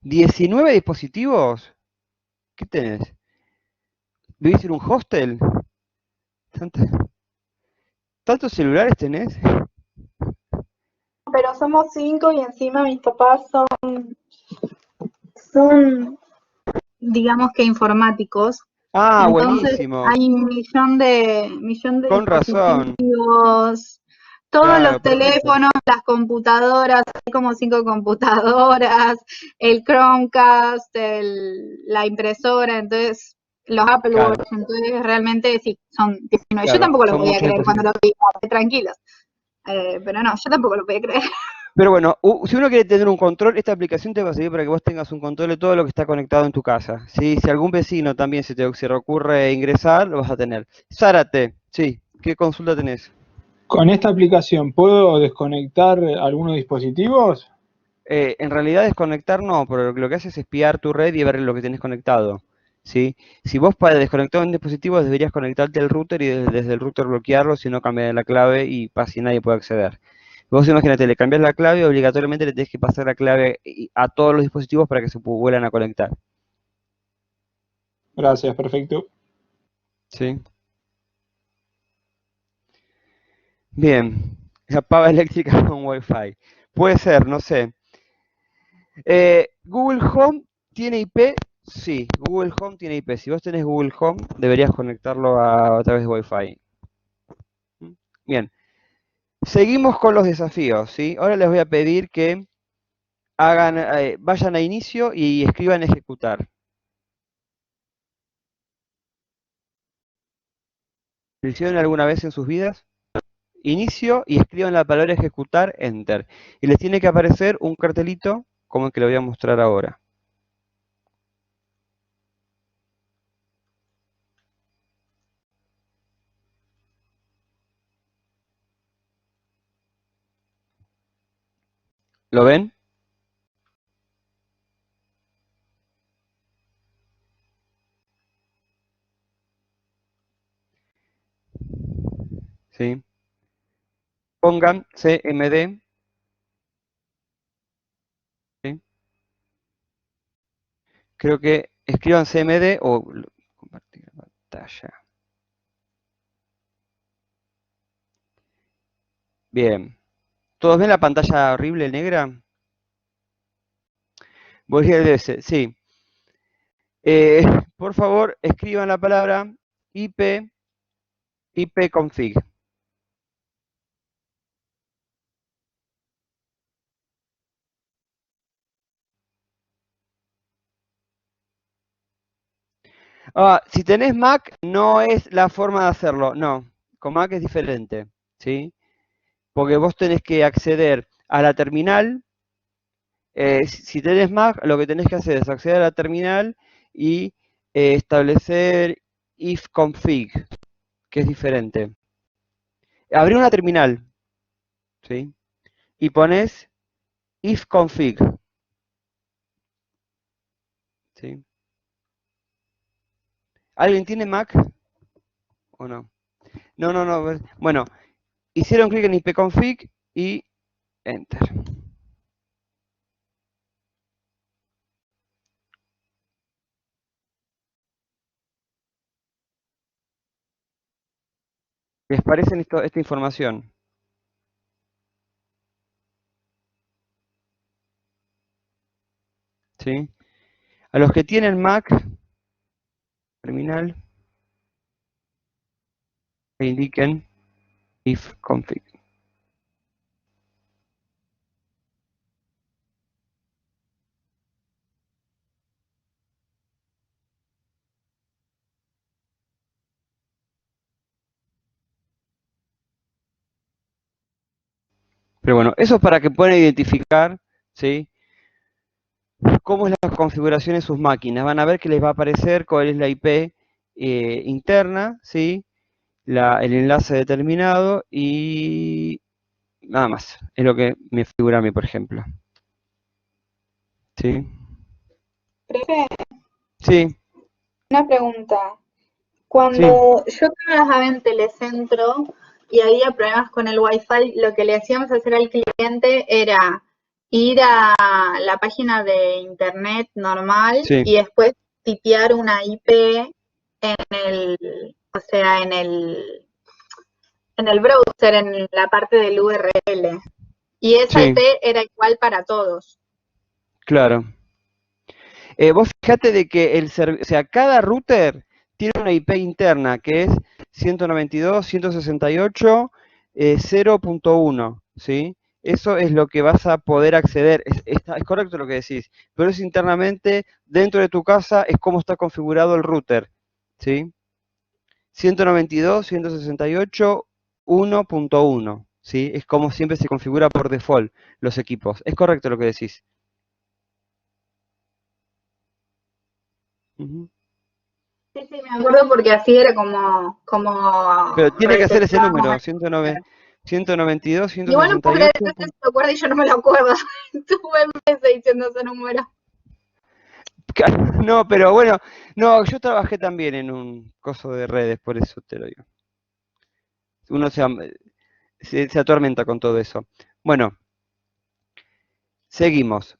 19 dispositivos. ¿Qué tenés? ¿Vivís en un hostel? ¿Tantos, tantos celulares tenés? Pero somos 5 y encima mis papás son, digamos que informáticos. Ah, Entonces buenísimo. hay un millón de Con razón. dispositivos, todos Claro, los perfecto. teléfonos, las computadoras, hay como 5 computadoras, el Chromecast, la impresora, entonces los Apple Claro, Watch, entonces realmente sí, son 19. Yo claro, tampoco lo son podía muchos creer cuando lo dispositivos. vi, tranquilos. Pero no, yo tampoco lo podía creer. Pero bueno, si uno quiere tener un control, esta aplicación te va a servir para que vos tengas un control de todo lo que está conectado en tu casa. ¿Sí? Si algún vecino también se le ocurre ingresar, lo vas a tener. Zárate, sí, ¿qué consulta tenés? ¿Con esta aplicación puedo desconectar algunos dispositivos? En realidad desconectar no, pero lo que hace es espiar tu red y ver lo que tenés conectado. ¿Sí? Si vos para desconectar un dispositivo deberías conectarte al router y desde el router bloquearlo si no cambiar la clave y así nadie puede acceder. Vos imagínate, le cambias la clave, obligatoriamente le tenés que pasar la clave a todos los dispositivos para que se vuelvan a conectar. Gracias, perfecto. ¿Sí? Bien, la pava eléctrica con Wi-Fi. Puede ser, no sé. Google Home tiene IP, sí, Google Home tiene IP. Si vos tenés Google Home, deberías conectarlo a través de Wi-Fi. Bien, seguimos con los desafíos, ¿sí? Ahora les voy a pedir que vayan a inicio y escriban ejecutar. ¿Lo hicieron alguna vez en sus vidas? Inicio y escriban la palabra ejecutar, enter. Y les tiene que aparecer un cartelito como el que le voy a mostrar ahora. ¿Lo ven? ¿Sí? Pongan CMD, ¿sí? Creo que escriban CMD o compartir la pantalla. Bien. ¿Todos ven la pantalla horrible negra? Voy a ese, sí. Por favor, escriban la palabra ipconfig. Si tenés Mac, no es la forma de hacerlo. No, con Mac es diferente, ¿sí? Porque vos tenés que acceder a la terminal. Si tenés Mac, lo que tenés que hacer es acceder a la terminal y establecer ifconfig, que es diferente. Abrí una terminal, ¿sí? Y pones ifconfig, ¿sí? ¿Alguien tiene Mac o no? No. Bueno, hicieron clic en ipconfig y enter. ¿Les parece esta información? ¿Sí? A los que tienen Mac, terminal, e indiquen ifconfig. Pero bueno, eso es para que puedan identificar, ¿sí? Cómo es la configuración en sus máquinas. Van a ver que les va a aparecer cuál es la IP interna, ¿sí? El enlace determinado y nada más. Es lo que me figura a mí, por ejemplo. ¿Sí? Profe, Sí, una pregunta. sí. Cuando yo trabajaba en Telecentro y había problemas con el Wi-Fi, lo que le hacíamos hacer al cliente era ir a la página de internet normal Sí, y después tipear una IP en o sea, en el browser, en la parte del URL. Y esa sí, IP era igual para todos. claro. Vos fijate de que o sea, cada router tiene una IP interna que es 192.168.0.1, ¿sí? Eso es lo que vas a poder acceder. Es correcto lo que decís, pero es internamente dentro de tu casa, es como está configurado el router, ¿sí? 192.168.1.1, ¿sí? Es como siempre se configura por default los equipos. Es correcto lo que decís. Ujú. Sí, sí, me acuerdo porque así era como Pero tiene que ser ese reseteábamos. número, 192, Igual no puedo creer 168. que usted se acuerde y yo no me lo acuerdo. Estuve meses diciendo ese número. No, pero bueno, no, yo trabajé también en un coso de redes, por eso te lo digo. Uno se atormenta con todo eso. Bueno, seguimos.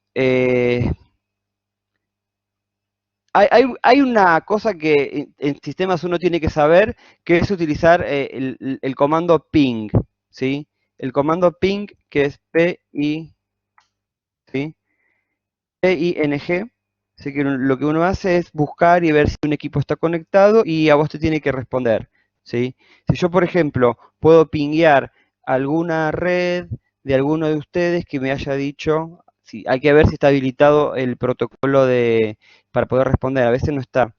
Hay una cosa que en sistemas uno tiene que saber, que es utilizar el comando ping, ¿sí? El comando ping, que es PI, ¿sí? PING. Así que lo que uno hace es buscar y ver si un equipo está conectado y a vos te tiene que responder, ¿sí? Si yo, por ejemplo, puedo pinguear alguna red de alguno de ustedes que me haya dicho, sí, hay que ver si está habilitado el protocolo para poder responder. A veces no está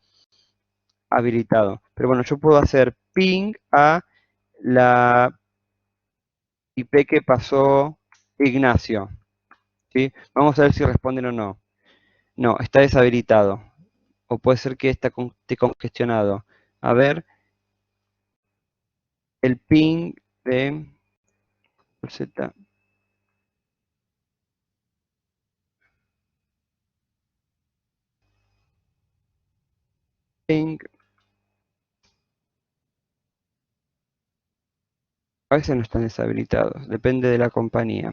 habilitado. Pero bueno, yo puedo hacer ping a la IP que pasó Ignacio, ¿sí? Vamos a ver si responden o no. No, está deshabilitado. O puede ser que esté congestionado. A ver, el ping de Z. Ping. A veces no están deshabilitados, depende de la compañía.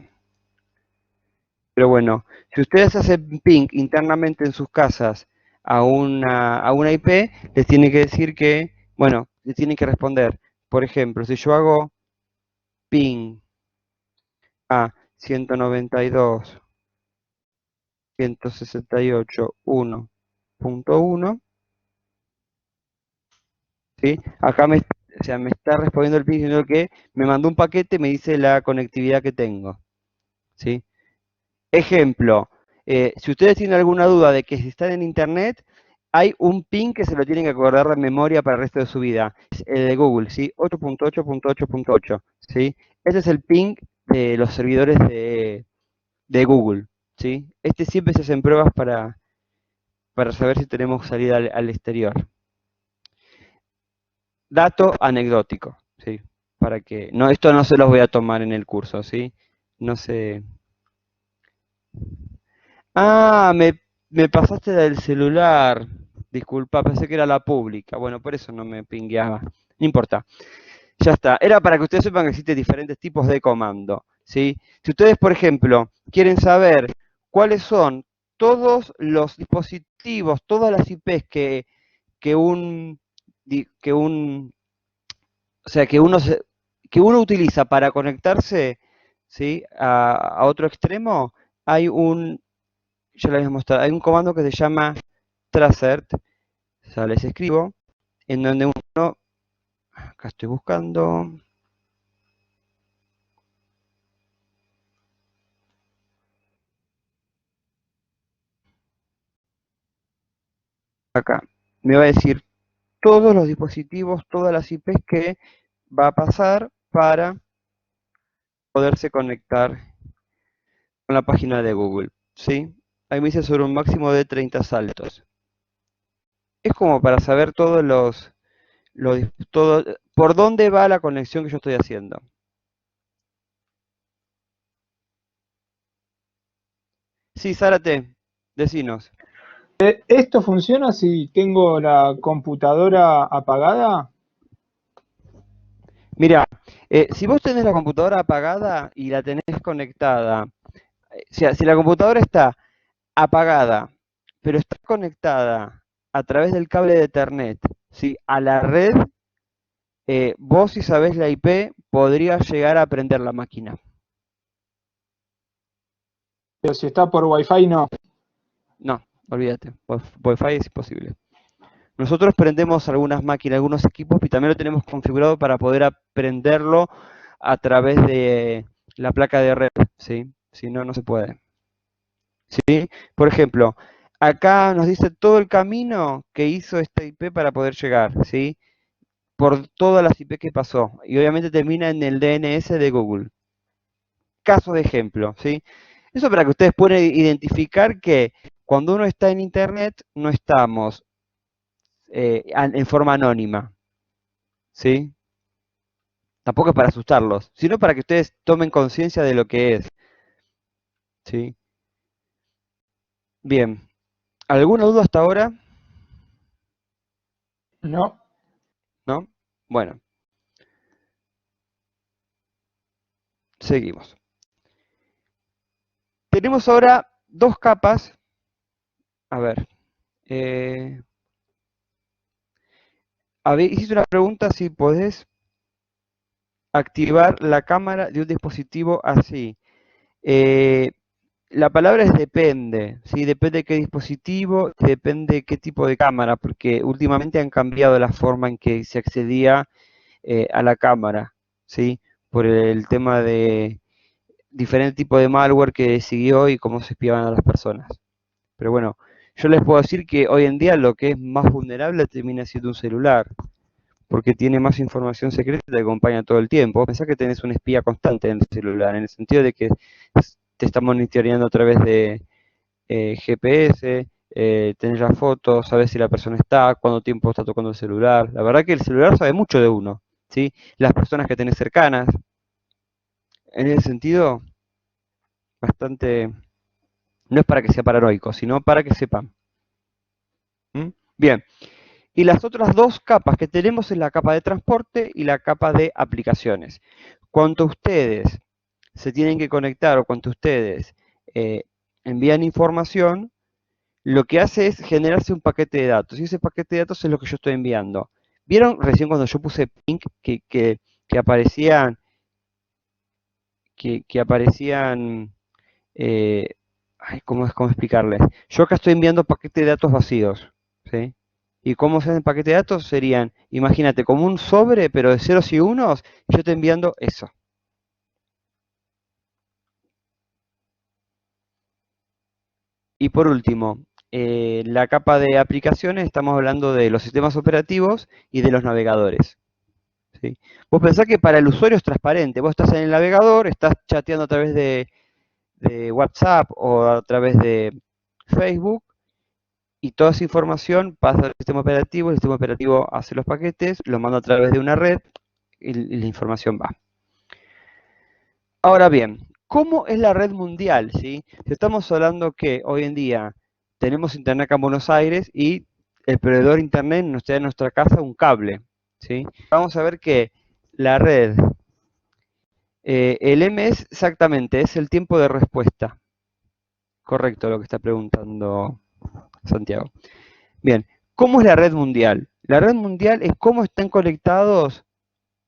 Pero bueno, si ustedes hacen ping internamente en sus casas a una IP, les tiene que decir que, bueno, les tienen que responder. Por ejemplo, si yo hago ping a 192.168.1.1, ¿sí? Acá o sea, me está respondiendo el ping diciendo que me mandó un paquete, me dice la conectividad que tengo, ¿sí? Ejemplo, si ustedes tienen alguna duda de que si están en internet, hay un ping que se lo tienen que acordar de memoria para el resto de su vida. Es el de Google, ¿sí? 8.8.8.8, ¿sí? Ese es el ping de los servidores de Google, ¿sí? Este siempre se hacen pruebas para saber si tenemos salida al exterior. Dato anecdótico, ¿sí? Para que, no, esto no se los voy a tomar en el curso, ¿sí? No sé. Ah, me pasaste del celular. Disculpa, pensé que era la pública. Bueno, por eso no me pingueaba. No importa. Ya está. Era para que ustedes sepan que existen diferentes tipos de comando, ¿sí? Si ustedes, por ejemplo, quieren saber cuáles son todos los dispositivos, todas las IPs que un, que un, o sea, que uno utiliza para conectarse, ¿sí? A otro extremo, hay ya les voy a mostrar, hay un comando que se llama tracert, ya les escribo, en donde uno, acá estoy buscando, acá, me va a decir todos los dispositivos, todas las IPs que va a pasar para poderse conectar con la página de Google, ¿sí? Ahí me dice sobre un máximo de 30 saltos. Es como para saber todo, por dónde va la conexión que yo estoy haciendo. Sí, Zárate, decinos. ¿Esto funciona si tengo la computadora apagada? Mira, si vos tenés la computadora apagada y la tenés conectada, o sea, si la computadora está apagada, pero está conectada a través del cable de Ethernet, ¿sí? A la red, vos si sabés la IP, podrías llegar a prender la máquina. Pero si está por Wi-Fi, no. No, olvídate, Wi-Fi es imposible. Nosotros prendemos algunas máquinas, algunos equipos y también lo tenemos configurado para poder aprenderlo a través de la placa de red, ¿sí? Si no, no se puede. ¿Sí? Por ejemplo, acá nos dice todo el camino que hizo esta IP para poder llegar, ¿sí? Por todas las IP que pasó. Y obviamente termina en el DNS de Google. Caso de ejemplo, ¿sí? Eso para que ustedes puedan identificar que cuando uno está en Internet no estamos en forma anónima, ¿sí? Tampoco es para asustarlos, sino para que ustedes tomen conciencia de lo que es, ¿sí? Bien, ¿alguna duda hasta ahora? No. ¿No? Bueno, seguimos. Tenemos ahora dos capas. A ver, hiciste una pregunta si podés activar la cámara de un dispositivo así. La palabra es depende, ¿sí? Depende de qué dispositivo, depende de qué tipo de cámara, porque últimamente han cambiado la forma en que se accedía a la cámara, ¿sí? Por el tema de diferente tipo de malware que siguió y cómo se espiaban a las personas. Pero bueno, yo les puedo decir que hoy en día lo que es más vulnerable termina siendo un celular, porque tiene más información secreta que te acompaña todo el tiempo. Pensá que tenés un espía constante en el celular, en el sentido de que te está monitoreando a través de GPS, tenés las fotos, sabes si la persona está, cuánto tiempo está tocando el celular. La verdad que el celular sabe mucho de uno, ¿sí? Las personas que tenés cercanas. En ese sentido, bastante, no es para que sea paranoico, sino para que sepan. ¿Mm? Bien, y las otras dos capas que tenemos es la capa de transporte y la capa de aplicaciones. Cuando ustedes se tienen que conectar o cuando ustedes envían información, lo que hace es generarse un paquete de datos, y ese paquete de datos es lo que yo estoy enviando. ¿Vieron recién cuando yo puse ping que aparecían, que aparecían, eh, ay, ¿cómo explicarles? Yo acá estoy enviando paquete de datos vacíos, ¿sí? ¿Y cómo se hacen paquete de datos? Serían, imagínate, como un sobre, pero de ceros y unos, y yo estoy enviando eso. Y por último, la capa de aplicaciones, estamos hablando de los sistemas operativos y de los navegadores. ¿Sí? Vos pensás que para el usuario es transparente. Vos estás en el navegador, estás chateando a través de WhatsApp o a través de Facebook y toda esa información pasa al sistema operativo, el sistema operativo hace los paquetes, lo manda a través de una red y la información va. Ahora bien, ¿cómo es la red mundial? ¿Sí? Estamos hablando que hoy en día tenemos internet acá en Buenos Aires y el proveedor de internet nos trae a nuestra casa un cable. ¿Sí? Vamos a ver que la red, el M es exactamente, es el tiempo de respuesta. Correcto lo que está preguntando Santiago. Bien, ¿cómo es la red mundial? La red mundial es cómo están conectados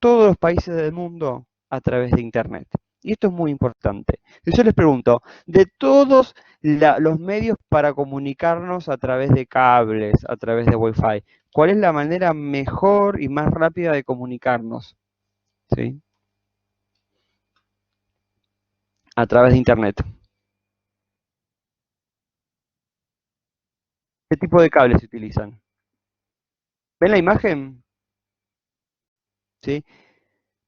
todos los países del mundo a través de Internet. Y esto es muy importante. Si yo les pregunto, de todos los medios para comunicarnos a través de cables, a través de Wi-Fi, ¿cuál es la manera mejor y más rápida de comunicarnos? ¿Sí? A través de Internet. ¿Qué tipo de cables se utilizan? ¿Ven la imagen? ¿Sí?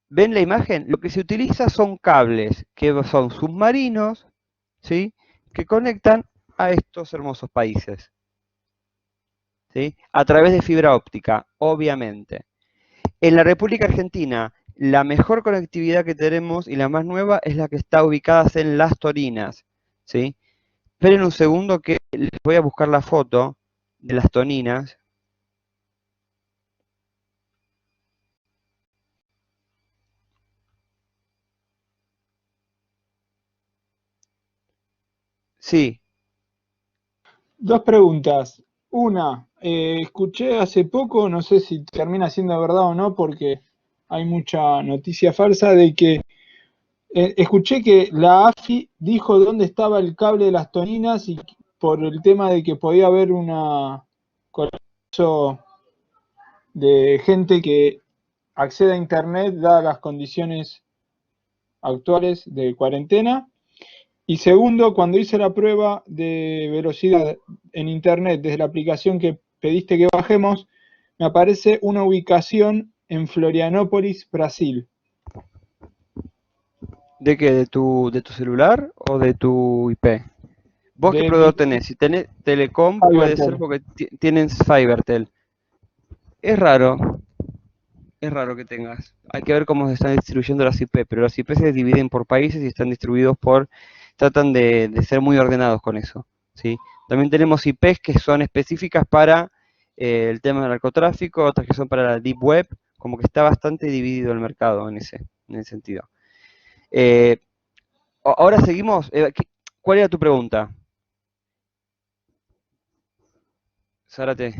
¿Ven la imagen? Lo que se utiliza son cables que son submarinos, ¿sí? Que conectan a estos hermosos países, ¿sí? A través de fibra óptica, obviamente. En la República Argentina, la mejor conectividad que tenemos y la más nueva es la que está ubicada en Las Toninas, ¿sí? Esperen un segundo que les voy a buscar la foto de Las Toninas. Sí, Dos preguntas. Una, escuché hace poco, no sé si termina siendo verdad o no, porque hay mucha noticia falsa de que escuché que la AFI dijo dónde estaba el cable de las toninas y por el tema de que podía haber una colapso de gente que accede a internet dadas las condiciones actuales de cuarentena. Y segundo, cuando hice la prueba de velocidad en internet desde la aplicación que pediste que bajemos, me aparece una ubicación en Florianópolis, Brasil. ¿de qué? ¿De tu celular o de tu IP? ¿Vos qué De mi proveedor tenés? Si tenés Telecom, puede ser Fivertel. porque tienen Fivertel. Es raro que tengas. Hay que ver cómo se están distribuyendo las IP, pero las IP se dividen por países y están distribuidos tratan de ser muy ordenados con eso, ¿sí? También tenemos IPs que son específicas para el tema del narcotráfico, otras que son para la Deep Web, como que está bastante dividido el mercado en ese sentido. Eh, ahora seguimos. ¿Cuál era tu pregunta, Zárate?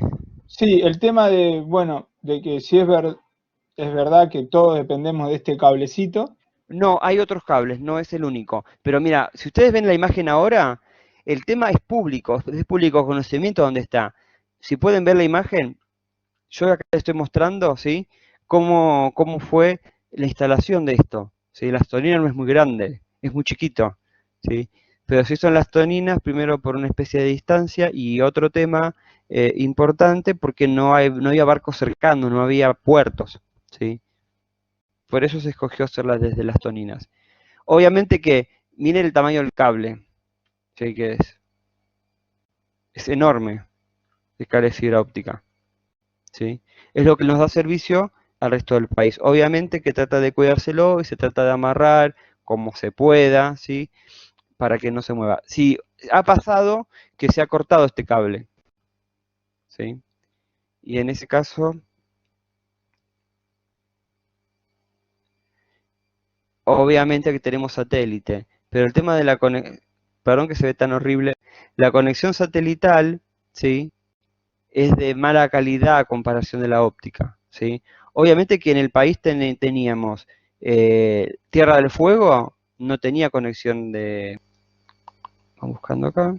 Sí, el tema de, bueno, de que si es verdad que todos dependemos de este cablecito, No, hay otros cables, no es el único. Pero mira, si ustedes ven la imagen ahora, el tema es público conocimiento donde está. Si pueden ver la imagen, yo acá les estoy mostrando, ¿sí? Cómo fue la instalación de esto. ¿Sí? La astonina no es muy grande, es muy chiquito, ¿sí? Pero si son las toninas, primero por una especie de distancia y otro tema importante porque no había barcos cercanos, no había puertos, ¿sí? Por eso se escogió hacerlas desde las toninas. Obviamente que, miren el tamaño del cable, ¿sí? Que es enorme, el cable de fibra óptica, ¿sí? Es lo que nos da servicio al resto del país. Obviamente que trata de cuidárselo y se trata de amarrar como se pueda, ¿sí? Para que no se mueva. Si ha pasado que se ha cortado este cable, ¿sí? Y en ese caso, obviamente que tenemos satélite, pero el tema de la conexión, perdón que se ve tan horrible, la conexión satelital, ¿sí? Es de mala calidad a comparación de la óptica, ¿sí? Obviamente que en el país teníamos Tierra del Fuego, no tenía conexión de... Vamos buscando acá.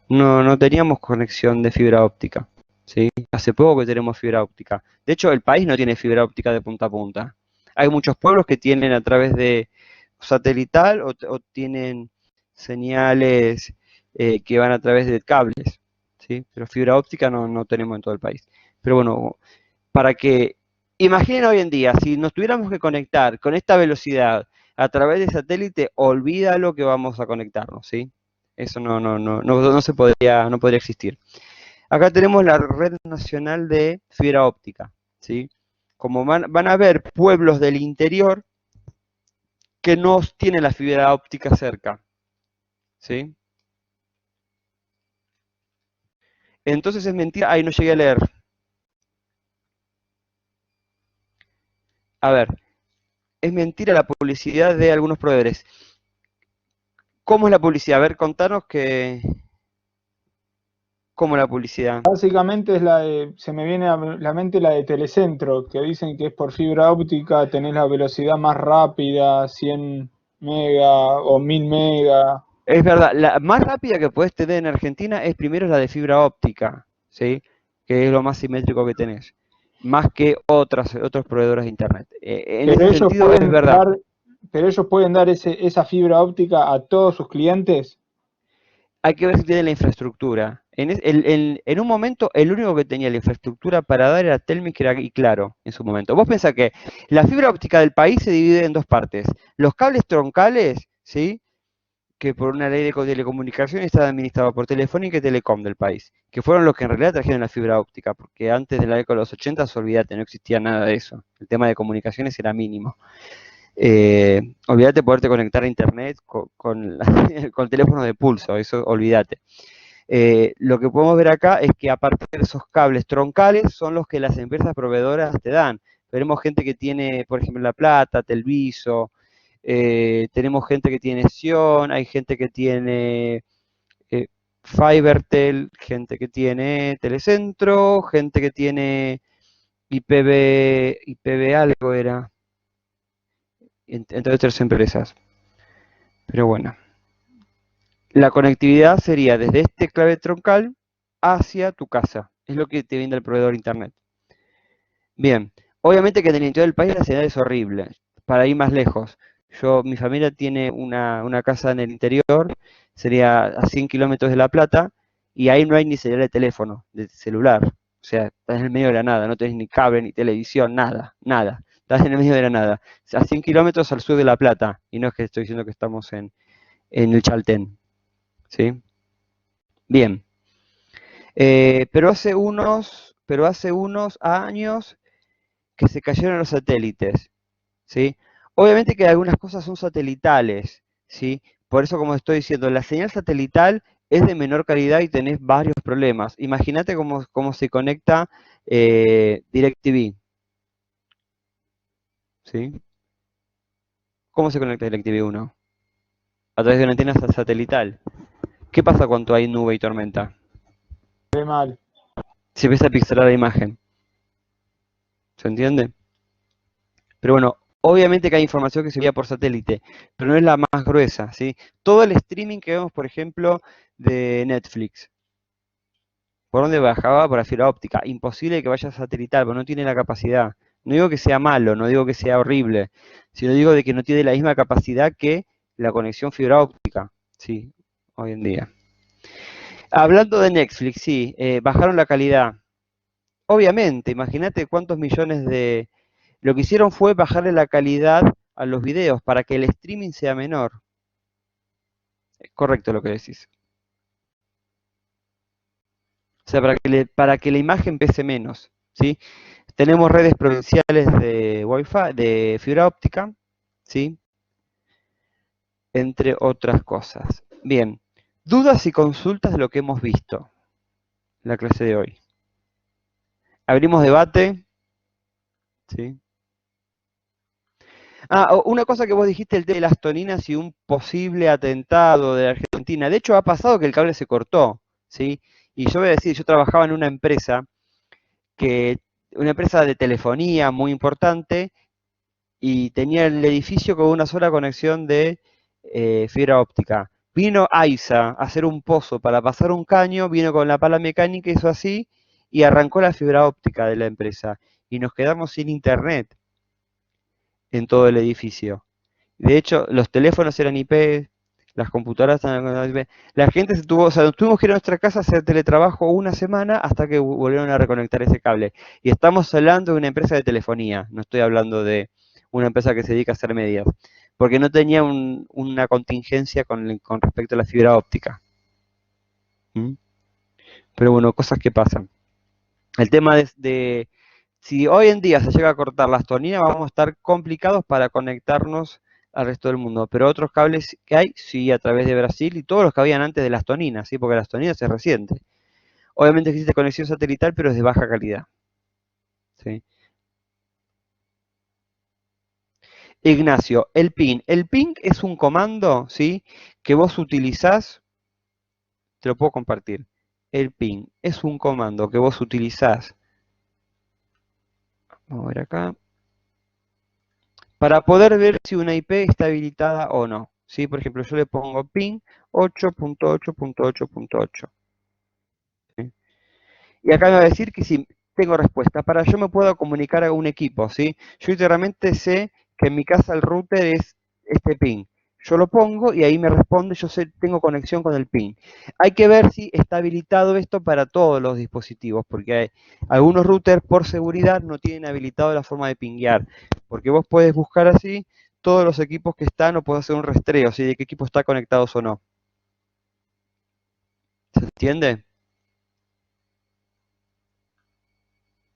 No teníamos conexión de fibra óptica, ¿sí? Hace poco que tenemos fibra óptica. De hecho, el país no tiene fibra óptica de punta a punta. Hay muchos pueblos que tienen a través de satelital o tienen señales que van a través de cables, ¿sí? Pero fibra óptica no tenemos en todo el país. Pero bueno, para que imaginen hoy en día, si nos tuviéramos que conectar con esta velocidad a través de satélite, olvídalo que vamos a conectarnos, ¿sí? Eso no se podría, no podría existir. Acá tenemos la red nacional de fibra óptica, ¿sí? Como van a ver pueblos del interior que no tienen la fibra óptica cerca, ¿sí? Entonces es mentira, ahí no llegué a leer. A ver, es mentira la publicidad de algunos proveedores. ¿Cómo es la publicidad? A ver, contanos cómo es la publicidad. Básicamente es se me viene a la mente la de Telecentro, que dicen que es por fibra óptica, tenés la velocidad más rápida, 100 mega o 1000 mega. Es verdad, la más rápida que puedes tener en Argentina es primero la de fibra óptica, ¿sí? Que es lo más simétrico que tenés, más que otros proveedores de internet. En Pero ese ellos sentido es pueden verdad. dar, pero ellos pueden dar esa fibra óptica a todos sus clientes. Hay que ver si tiene la infraestructura. En un momento, el único que tenía la infraestructura para dar era Telmex y Claro, en su momento. Vos pensás que la fibra óptica del país se divide en dos partes. Los cables troncales, ¿sí? Que por una ley de telecomunicaciones estaba administrado por Telefónica y Telecom del país, que fueron los que en realidad trajeron la fibra óptica, porque antes de la década de los 80, olvídate, no existía nada de eso. El tema de comunicaciones era mínimo. Olvídate de poderte conectar a internet con teléfono de pulso, eso olvídate. Lo que podemos ver acá es que a partir de esos cables troncales son los que las empresas proveedoras te dan. Veremos gente que tiene, por ejemplo, La Plata, Telviso, tenemos gente que tiene Sion, hay gente que tiene Fibertel, gente que tiene Telecentro, gente que tiene IPv algo era, entre otras empresas. Pero bueno, la conectividad sería desde este clave troncal hacia tu casa. Es lo que te brinda el proveedor de internet. Bien, obviamente que en el interior del país la señal es horrible. Para ir más lejos, mi familia tiene una casa en el interior, sería a 100 kilómetros de La Plata, y ahí no hay ni señal de teléfono, de celular. O sea, estás en el medio de la nada, no tenés ni cable, ni televisión, nada, nada. Estás en el medio de la nada. O sea, a 100 kilómetros al sur de La Plata, y no es que estoy diciendo que estamos en el Chaltén. ¿Sí? Bien. Pero hace unos años que se cayeron los satélites, ¿sí? Obviamente que algunas cosas son satelitales, ¿sí? Por eso, como estoy diciendo, la señal satelital es de menor calidad y tenés varios problemas. Imagínate cómo se conecta DirecTV, ¿sí? ¿Cómo se conecta DirecTV 1? A través de una antena satelital. ¿Qué pasa cuando hay nube y tormenta? Ve mal. Se empieza a pixelar la imagen. ¿Se entiende? Pero bueno, Obviamente que hay información que se envía por satélite, pero no es la más gruesa, ¿sí? Todo el streaming que vemos, por ejemplo, de Netflix, ¿por dónde bajaba? Por la fibra óptica. Imposible que vaya satelital, porque no tiene la capacidad. No digo que sea malo, no digo que sea horrible, sino digo de que no tiene la misma capacidad que la conexión fibra óptica, sí, hoy en día. Hablando de Netflix, sí, bajaron la calidad. Obviamente, imagínate cuántos millones de... Lo que hicieron fue bajarle la calidad a los videos para que el streaming sea menor. Es correcto lo que decís. O sea, para que la imagen pese menos, ¿sí? Tenemos redes provinciales de Wi-Fi, de fibra óptica, ¿sí? Entre otras cosas. Bien, dudas y consultas de lo que hemos visto en la clase de hoy. Abrimos debate, ¿sí? Una cosa que vos dijiste, el tema de las toninas y un posible atentado de Argentina. De hecho, ha pasado que el cable se cortó, ¿sí? Y yo voy a decir, yo trabajaba en una empresa de telefonía muy importante, y tenía el edificio con una sola conexión de fibra óptica. Vino AISA a hacer un pozo para pasar un caño, vino con la pala mecánica, hizo así, y arrancó la fibra óptica de la empresa. Y nos quedamos sin internet en todo el edificio. De hecho, los teléfonos eran IP, las computadoras eran IP. La gente o sea, tuvimos que ir a nuestra casa a hacer teletrabajo una semana hasta que volvieron a reconectar ese cable. Y estamos hablando de una empresa de telefonía, no estoy hablando de una empresa que se dedica a hacer medias, porque no tenía una contingencia con respecto a la fibra óptica. ¿Mm? Pero bueno, cosas que pasan. El tema si hoy en día se llega a cortar las torninas, vamos a estar complicados para conectarnos al resto del mundo. Pero otros cables que hay, sí, a través de Brasil y todos los que habían antes de las toninas, ¿sí? Porque las toninas es reciente. Obviamente existe conexión satelital, pero es de baja calidad. ¿Sí? Ignacio, el ping. El ping es un comando, ¿sí? Que vos utilizás, te lo puedo compartir. El ping es un comando que vos utilizás. Vamos a ver acá. Para poder ver si una IP está habilitada o no. ¿Sí? Por ejemplo, yo le pongo ping 8.8.8.8. ¿Sí? Y acá me va a decir que sí, tengo respuesta. Para yo me puedo comunicar a un equipo, ¿sí? Yo literalmente sé que en mi casa el router es este ping. Yo lo pongo y ahí me responde, yo sé, tengo conexión con el ping. Hay que ver si está habilitado esto para todos los dispositivos, porque algunos routers por seguridad no tienen habilitado la forma de pinguear, porque vos puedes buscar así todos los equipos que están o puedes hacer un rastreo, ¿sí? De qué equipo está conectados o no. ¿Se entiende?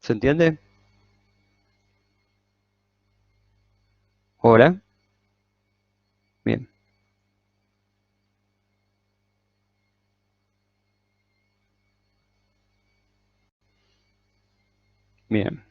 ¿Se entiende? Hola. Bien. Bien.